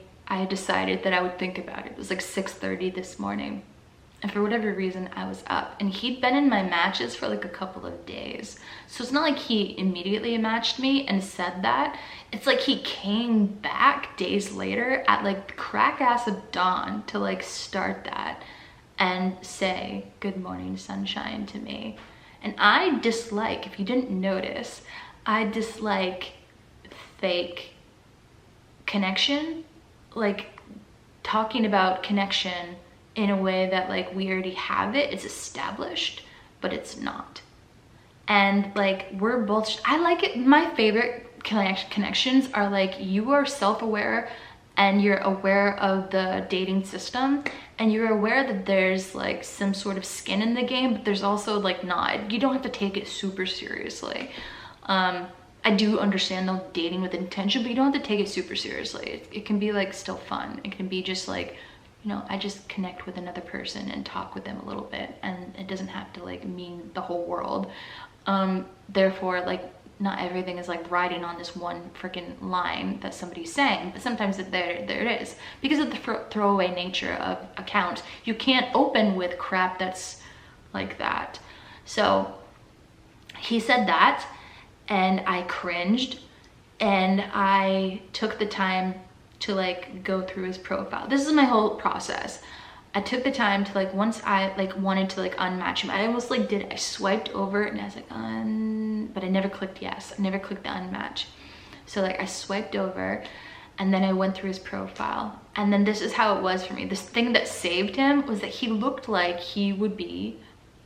decided that I would think about it. It was like 6:30 this morning. And for whatever reason, I was up, and he'd been in my matches for like a couple of days. So it's not like he immediately matched me and said that. It's like he came back days later at like the crack ass of dawn to like start that and say, "Good morning, sunshine," to me. And I dislike, if you didn't notice, I dislike fake connection, like talking about connection in a way that like we already have it, it's established, but it's not. And like, we're both, I like it. My favorite connections are like, you are self-aware and you're aware of the dating system, and you're aware that there's like some sort of skin in the game, but there's also like not. You don't have to take it super seriously. I do understand though, dating with intention, but you don't have to take it super seriously. It can be like still fun. It can be just like, I just connect with another person and talk with them a little bit, and it doesn't have to like mean the whole world. Therefore, like, not everything is like riding on this one freaking line that somebody's saying, but sometimes there it is. Because of the throwaway nature of accounts, you can't open with crap that's like that. So he said that, and I cringed, and I took the time to like go through his profile. This is my whole process. I took the time to like, once I like wanted to like unmatch him, I almost like I swiped over and I was like, but I never clicked yes. I never clicked the unmatch. So like, I swiped over, and then I went through his profile, and then this is how it was for me. This thing that saved him was that he looked like he would be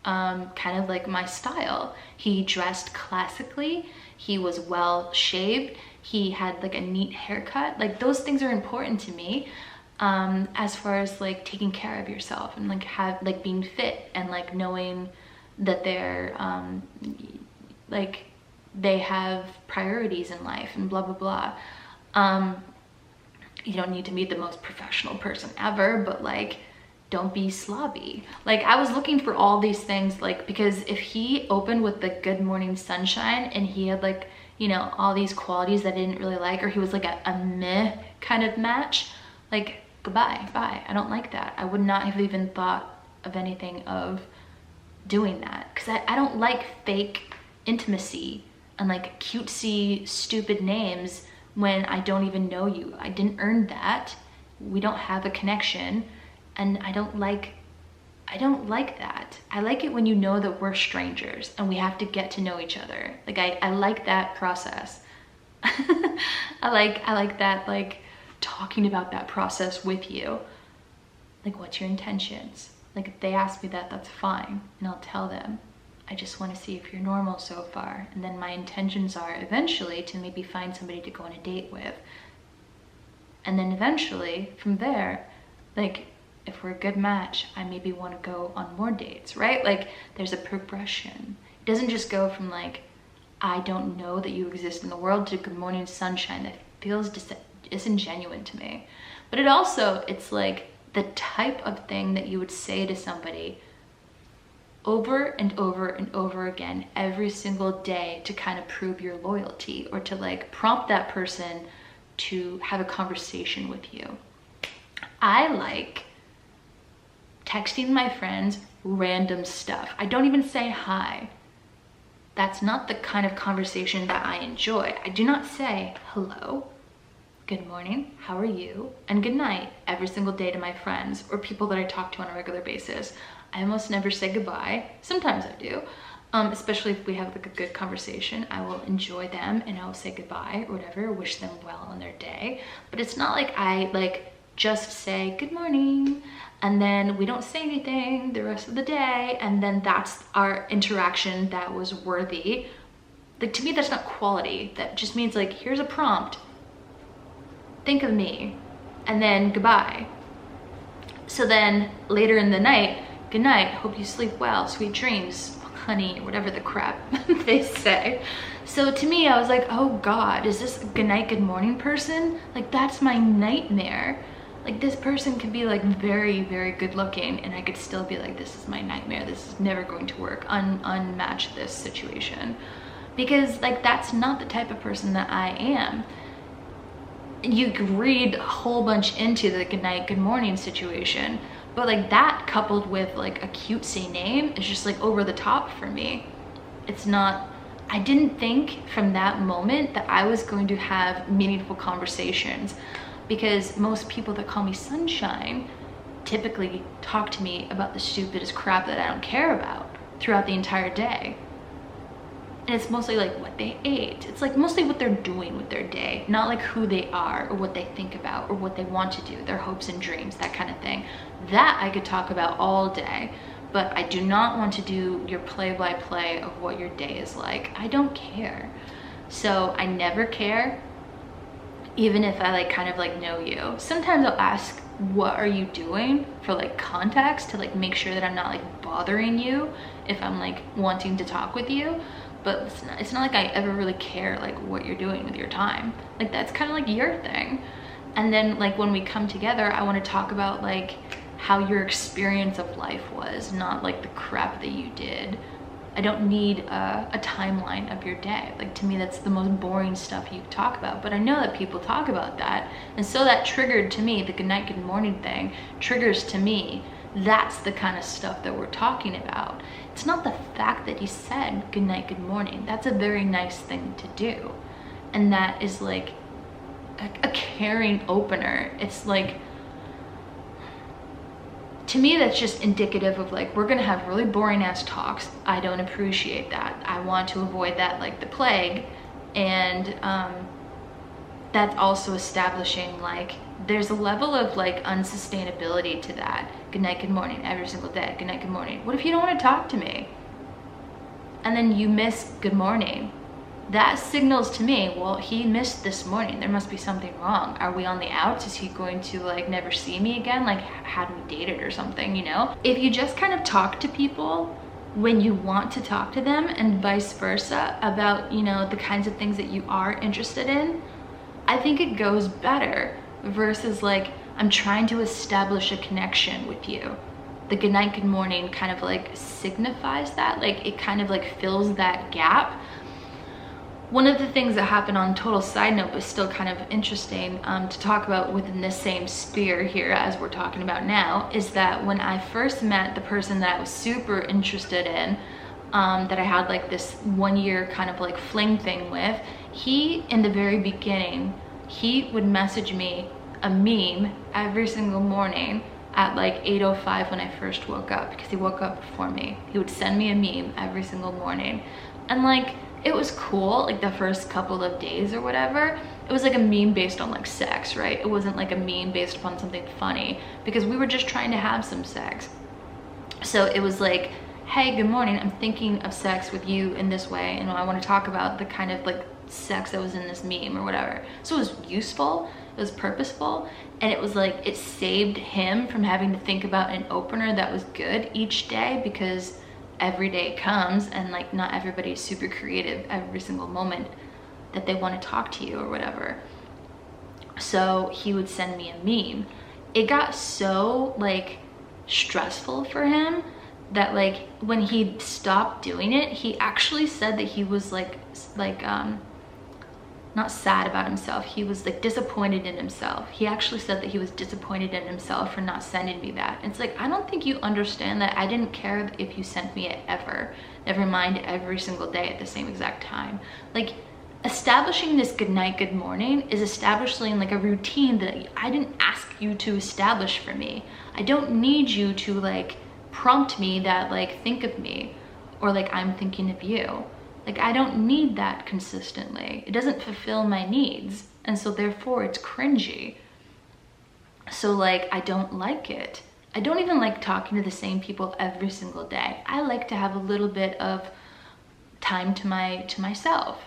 kind of like my style. He dressed classically. He was well shaved. He had like a neat haircut. Like, those things are important to me, as far as like taking care of yourself and like being fit, and like knowing that they're like they have priorities in life and blah blah blah. You don't need to meet the most professional person ever, but like, don't be slobby. Like, I was looking for all these things, like, because if he opened with the "good morning, sunshine," and he had like, all these qualities that I didn't really like, or he was like a meh kind of match, like, goodbye, bye. I don't like that. I would not have even thought of anything of doing that, because I don't like fake intimacy and like cutesy, stupid names when I don't even know you. I didn't earn that. We don't have a connection, and I don't like that. I like it when you know that we're strangers and we have to get to know each other. Like, I like that process. I like that, like, talking about that process with you. Like, what's your intentions? Like, if they ask me that, that's fine, and I'll tell them, I just want to see if you're normal so far. And then my intentions are eventually to maybe find somebody to go on a date with. And then eventually from there, like, if we're a good match, I maybe want to go on more dates, right? Like, there's a progression. It doesn't just go from like, I don't know that you exist in the world, to "good morning, sunshine." That feels disingenuous to me. But it's like the type of thing that you would say to somebody over and over and over again every single day to kind of prove your loyalty, or to like prompt that person to have a conversation with you. I like texting my friends random stuff. I don't even say hi. That's not the kind of conversation that I enjoy. I do not say hello, good morning, how are you, and good night every single day to my friends or people that I talk to on a regular basis. I almost never say goodbye. Sometimes I do, especially if we have like a good conversation. I will enjoy them and I will say goodbye or whatever, wish them well on their day. But it's not like I like just say good morning and then we don't say anything the rest of the day and then that's our interaction that was worthy. Like, to me, that's not quality. That just means like, here's a prompt, think of me, and then goodbye. So then later in the night, good night, hope you sleep well, sweet dreams, honey, whatever the crap they say. So to me, I was like, oh God, is this a good night, good morning person? Like, that's my nightmare. Like, this person could be like very, very good looking and I could still be like, this is my nightmare. This is never going to work. Unmatch this situation. Because like, that's not the type of person that I am. You could read a whole bunch into the good night, good morning situation, but like that coupled with like a cutesy name is just like over the top for me. It's not, I didn't think from that moment that I was going to have meaningful conversations, because most people that call me sunshine typically talk to me about the stupidest crap that I don't care about throughout the entire day. And it's mostly like what they ate. It's like mostly what they're doing with their day, not like who they are or what they think about or what they want to do, their hopes and dreams, that kind of thing. That I could talk about all day, but I do not want to do your play-by-play of what your day is like. I don't care. So I never care, even if I like kind of like know you. Sometimes I'll ask, what are you doing, for like context, to like make sure that I'm not like bothering you if I'm like wanting to talk with you. But it's not like I ever really care like what you're doing with your time. Like, that's kind of like your thing. And then like when we come together, I want to talk about like how your experience of life was, not like the crap that you did. I don't need a timeline of your day. Like, to me, that's the most boring stuff you talk about, but I know that people talk about that. And so that triggered to me, the good night, good morning thing triggers to me. That's the kind of stuff that we're talking about. It's not the fact that he said good night, good morning. That's a very nice thing to do. And that is like a caring opener. It's like, to me, that's just indicative of like, we're gonna have really boring ass talks. I don't appreciate that. I want to avoid that like the plague. And that's also establishing like, there's a level of like unsustainability to that. Good night, good morning, every single day. Good night, good morning. What if you don't want to talk to me? And then you miss good morning. That signals to me, well, he missed this morning. There must be something wrong. Are we on the outs? Is he going to like never see me again? Like, had we dated or something, you know? If you just kind of talk to people when you want to talk to them and vice versa about, you know, the kinds of things that you are interested in, I think it goes better versus like, I'm trying to establish a connection with you. The good night, good morning kind of like signifies that, like it kind of like fills that gap. One of the things that happened, on total side note, but still kind of interesting to talk about within this same sphere here as we're talking about now, is that when I first met the person that I was super interested in, that I had like this 1 year kind of like fling thing with, he, in the very beginning, he would message me a meme every single morning at like 8:05 when I first woke up, because he woke up before me. He would send me a meme every single morning. And like, it was cool, like the first couple of days or whatever. It was like a meme based on like sex, right? It wasn't like a meme based upon something funny, because we were just trying to have some sex. So it was like, hey, good morning, I'm thinking of sex with you in this way, and I want to talk about the kind of like sex that was in this meme or whatever. So it was useful, it was purposeful, and it was like, it saved him from having to think about an opener that was good each day, because every day comes and like not everybody is super creative every single moment that they want to talk to you or whatever. So he would send me a meme. It got so like stressful for him that like when he stopped doing it, he actually said that he was like not sad about himself. He was like disappointed in himself. He actually said that he was disappointed in himself for not sending me that. It's like, I don't think you understand that I didn't care if you sent me it ever. Never mind every single day at the same exact time. Like, establishing this good night, good morning is establishing like a routine that I didn't ask you to establish for me. I don't need you to like prompt me that like think of me or like I'm thinking of you. Like, I don't need that consistently. It doesn't fulfill my needs. And so therefore it's cringy. So like, I don't like it. I don't even like talking to the same people every single day. I like to have a little bit of time to myself,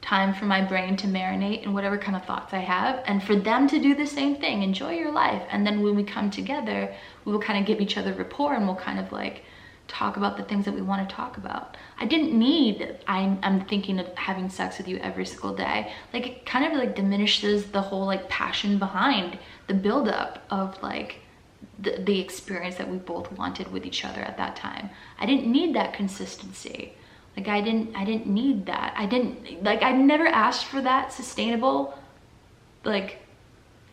time for my brain to marinate in whatever kind of thoughts I have, and for them to do the same thing. Enjoy your life. And then when we come together, we will kind of give each other rapport, and we'll kind of like talk about the things that we want to talk about. I didn't need, I'm thinking of having sex with you every single day. Like, it kind of like diminishes the whole like passion behind the buildup of like the experience that we both wanted with each other at that time. I didn't need that consistency. Like, I didn't need that. I never asked for that sustainable like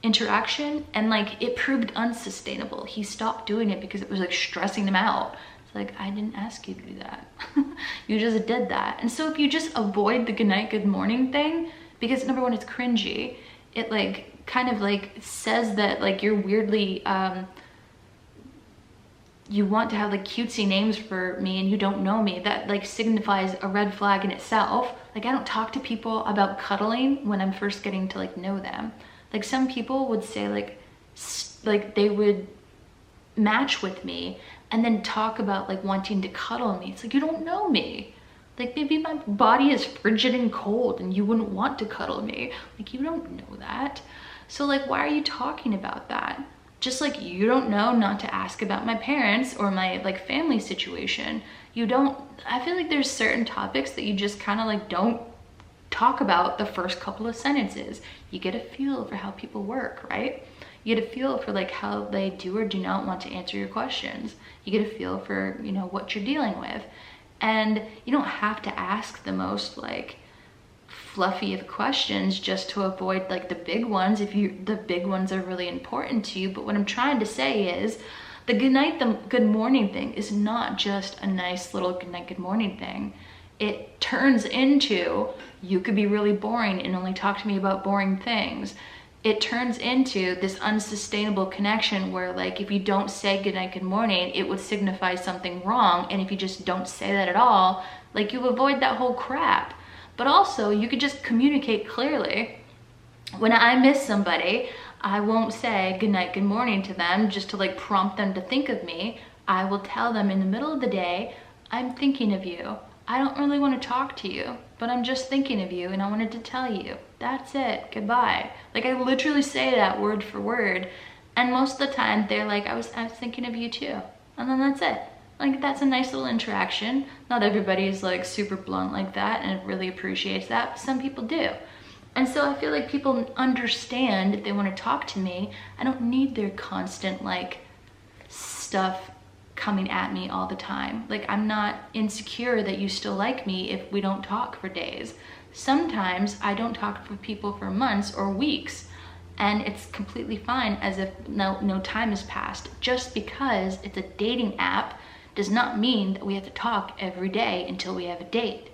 interaction, and like it proved unsustainable. He stopped doing it because it was like stressing him out. Like, I didn't ask you to do that. You just did that. And so if you just avoid the good night, good morning thing, because number one, it's cringy. It like kind of like says that like you're weirdly, you want to have like cutesy names for me and you don't know me. That like signifies a red flag in itself. Like, I don't talk to people about cuddling when I'm first getting to like know them. Like, some people would say like they would match with me and then talk about like wanting to cuddle me. It's like, you don't know me. Like, maybe my body is frigid and cold and you wouldn't want to cuddle me. Like, you don't know that. So like, why are you talking about that? Just like you don't know not to ask about my parents or my like family situation. You don't, I feel like there's certain topics that you just kind of like don't talk about the first couple of sentences. You get a feel for how people work, right? You get a feel for like how they do or do not want to answer your questions. You get a feel for, you know, what you're dealing with. And you don't have to ask the most like fluffy of questions just to avoid like the big ones if the big ones are really important to you. But what I'm trying to say is the good night, the good morning thing is not just a nice little good night, good morning thing. It turns into, you could be really boring and only talk to me about boring things. It turns into this unsustainable connection where like, if you don't say good night, good morning, it would signify something wrong. And if you just don't say that at all, like, you avoid that whole crap. But also, you could just communicate clearly. When I miss somebody, I won't say good night, good morning to them just to like prompt them to think of me. I will tell them in the middle of the day, I'm thinking of you. I don't really want to talk to you, but I'm just thinking of you and I wanted to tell you. That's it, goodbye. Like, I literally say that word for word. And most of the time they're like, I was thinking of you too. And then that's it. Like, that's a nice little interaction. Not everybody is like super blunt like that and really appreciates that, but some people do. And so I feel like people understand if they want to talk to me, I don't need their constant like stuff coming at me all the time. Like, I'm not insecure that you still like me if we don't talk for days. Sometimes I don't talk to people for months or weeks, and it's completely fine, as if no time has passed. Just because it's a dating app does not mean that we have to talk every day until we have a date.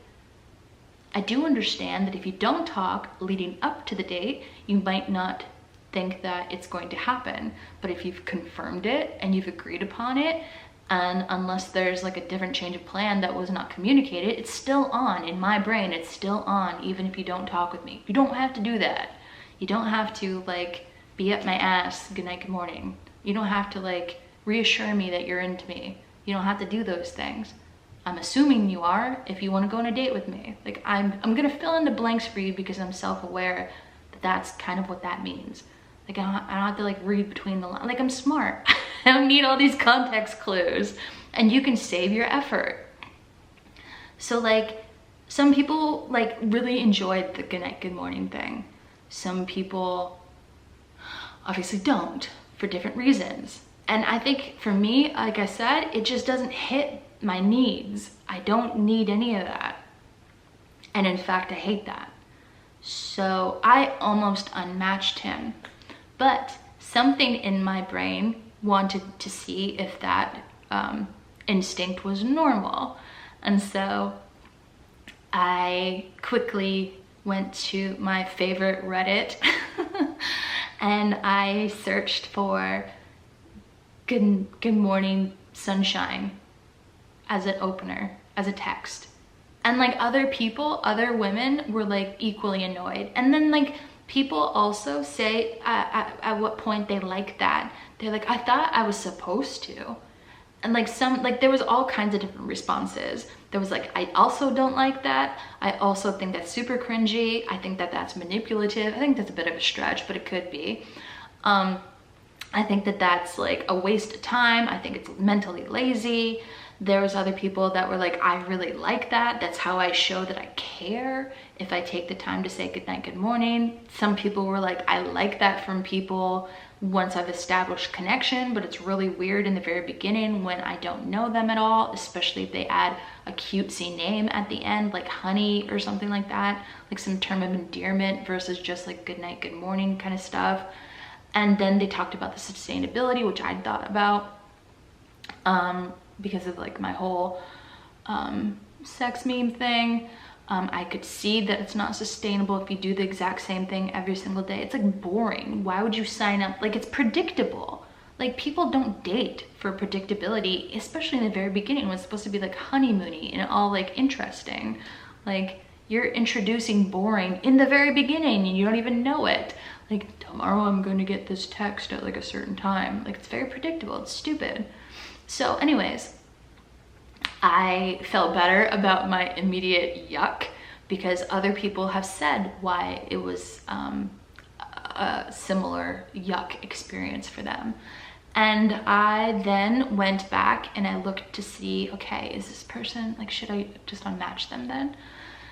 I do understand that if you don't talk leading up to the date, you might not think that it's going to happen. But if you've confirmed it and you've agreed upon it, and unless there's like a different change of plan that was not communicated, it's still on in my brain. It's still on even if you don't talk with me. You don't have to do that. You don't have to like be up my ass, good night, good morning. You don't have to like reassure me that you're into me. You don't have to do those things. I'm assuming you are if you want to go on a date with me. Like, I'm gonna fill in the blanks for you because I'm self-aware that that's kind of what that means. Like, I don't have to like read between the lines. Like, I'm smart. I don't need all these context clues, and you can save your effort. So like, some people like really enjoyed the good night, good morning thing. Some people obviously don't, for different reasons. And I think for me, like I said, it just doesn't hit my needs. I don't need any of that. And in fact, I hate that. So I almost unmatched him, but something in my brain wanted to see if that instinct was normal. And so I quickly went to my favorite Reddit and I searched for good morning sunshine as an opener, as a text. And like other people, other women were like equally annoyed. And then like people also say at what point they like that. They're like, I thought I was supposed to. And like there was all kinds of different responses. There was like, I also don't like that. I also think that's super cringy. I think that that's manipulative. I think that's a bit of a stretch, but it could be. I think that that's like a waste of time. I think it's mentally lazy. There was other people that were like, I really like that. That's how I show that I care. If I take the time to say good night, good morning. Some people were like, I like that from people once I've established connection, but it's really weird in the very beginning when I don't know them at all, especially if they add a cutesy name at the end, like honey or something like that, like some term of endearment versus just like good night, good morning kind of stuff. And then they talked about the sustainability, which I'd thought about because of like my whole sex meme thing. I could see that it's not sustainable if you do the exact same thing every single day. It's like boring. Why would you sign up? Like, it's predictable. Like, people don't date for predictability, especially in the very beginning when it's supposed to be like honeymoony and all like interesting. Like, you're introducing boring in the very beginning and you don't even know it. Like, tomorrow I'm going to get this text at like a certain time. Like, it's very predictable. It's stupid. So anyways, I felt better about my immediate yuck because other people have said why it was a similar yuck experience for them. And I then went back and I looked to see, okay, is this person, like, should I just unmatch them then?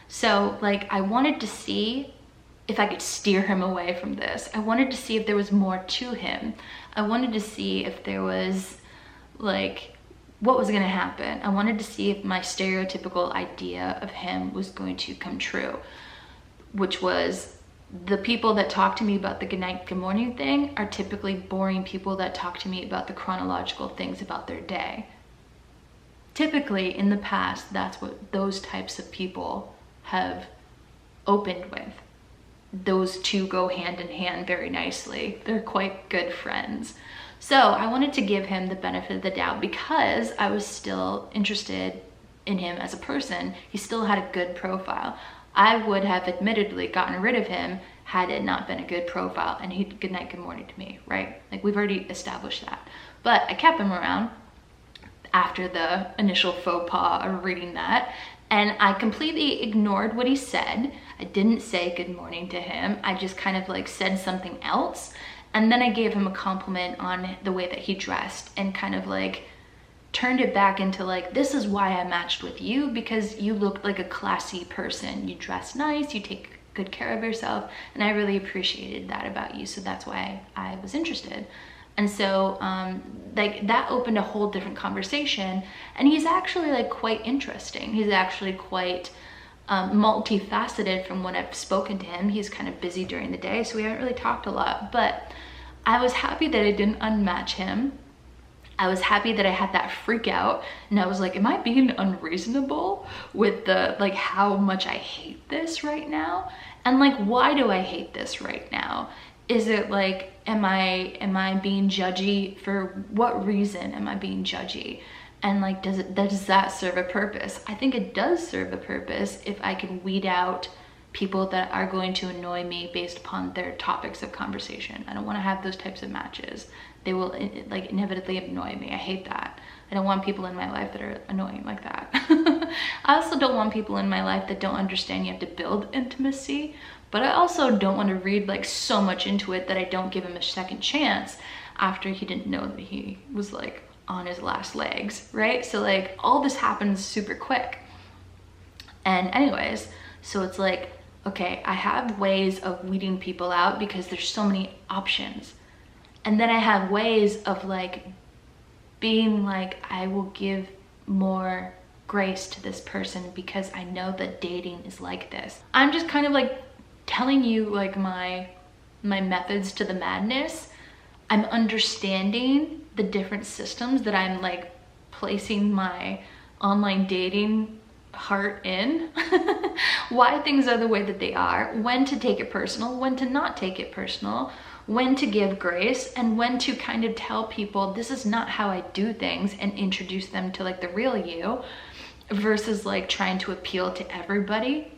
So like, I wanted to see if I could steer him away from this. I wanted to see if there was more to him. I wanted to see if there was like, what was gonna happen. I wanted to see if my stereotypical idea of him was going to come true, which was the people that talk to me about the good night, good morning thing are typically boring people that talk to me about the chronological things about their day. Typically in the past, that's what those types of people have opened with. Those two go hand in hand very nicely. They're quite good friends. So I wanted to give him the benefit of the doubt because I was still interested in him as a person. He still had a good profile. I would have admittedly gotten rid of him had it not been a good profile and he'd good night, good morning to me, right? Like, we've already established that. But I kept him around after the initial faux pas of reading that, and I completely ignored what he said. I didn't say good morning to him. I just kind of like said something else. And then I gave him a compliment on the way that he dressed and kind of like turned it back into like, this is why I matched with you, because you look like a classy person. You dress nice, you take good care of yourself, and I really appreciated that about you. So that's why I was interested. And so like that opened a whole different conversation, and he's actually like quite interesting. He's actually quite multifaceted from what I've spoken to him. He's kind of busy during the day, so we haven't really talked a lot, but I was happy that I didn't unmatch him. I was happy that I had that freak out, and I was like, am I being unreasonable with the like how much I hate this right now? And like, why do I hate this right now? Is it like, am I being judgy? For what reason am I being judgy? And like, does that serve a purpose? I think it does serve a purpose if I can weed out people that are going to annoy me based upon their topics of conversation. I don't want to have those types of matches. They will like inevitably annoy me. I hate that. I don't want people in my life that are annoying like that. I also don't want people in my life that don't understand you have to build intimacy, but I also don't want to read like so much into it that I don't give him a second chance after he didn't know that he was like on his last legs, right? So like all this happens super quick. And anyways, so it's like, okay, I have ways of weeding people out because there's so many options. And then I have ways of like being like, I will give more grace to this person because I know that dating is like this. I'm just kind of like telling you like my methods to the madness. I'm understanding the different systems that I'm like placing my online dating heart in. Why things are the way that they are, when to take it personal, when to not take it personal, when to give grace, and when to kind of tell people this is not how I do things and introduce them to like the real you, versus like trying to appeal to everybody.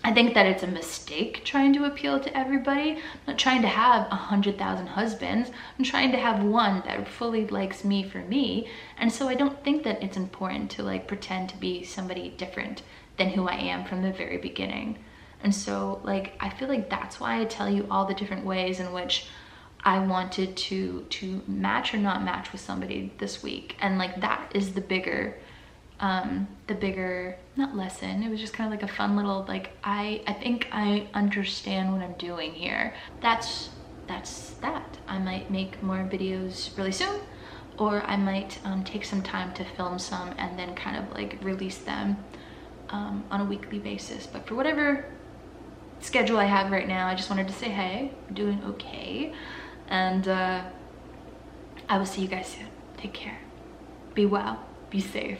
I think that it's a mistake trying to appeal to everybody. I'm not trying to have 100,000 husbands. I'm trying to have one that fully likes me for me. And so I don't think that it's important to like pretend to be somebody different than who I am from the very beginning. And so like, I feel like that's why I tell you all the different ways in which I wanted to match or not match with somebody this week. And like, that is the bigger, not lesson, it was just kind of like a fun little, like, I think I understand what I'm doing here. That's that. I might make more videos really soon, or I might take some time to film some and then kind of like release them on a weekly basis. But for whatever schedule I have right now, I just wanted to say, hey, I'm doing okay. And I will see you guys soon. Take care. Be well. Be safe.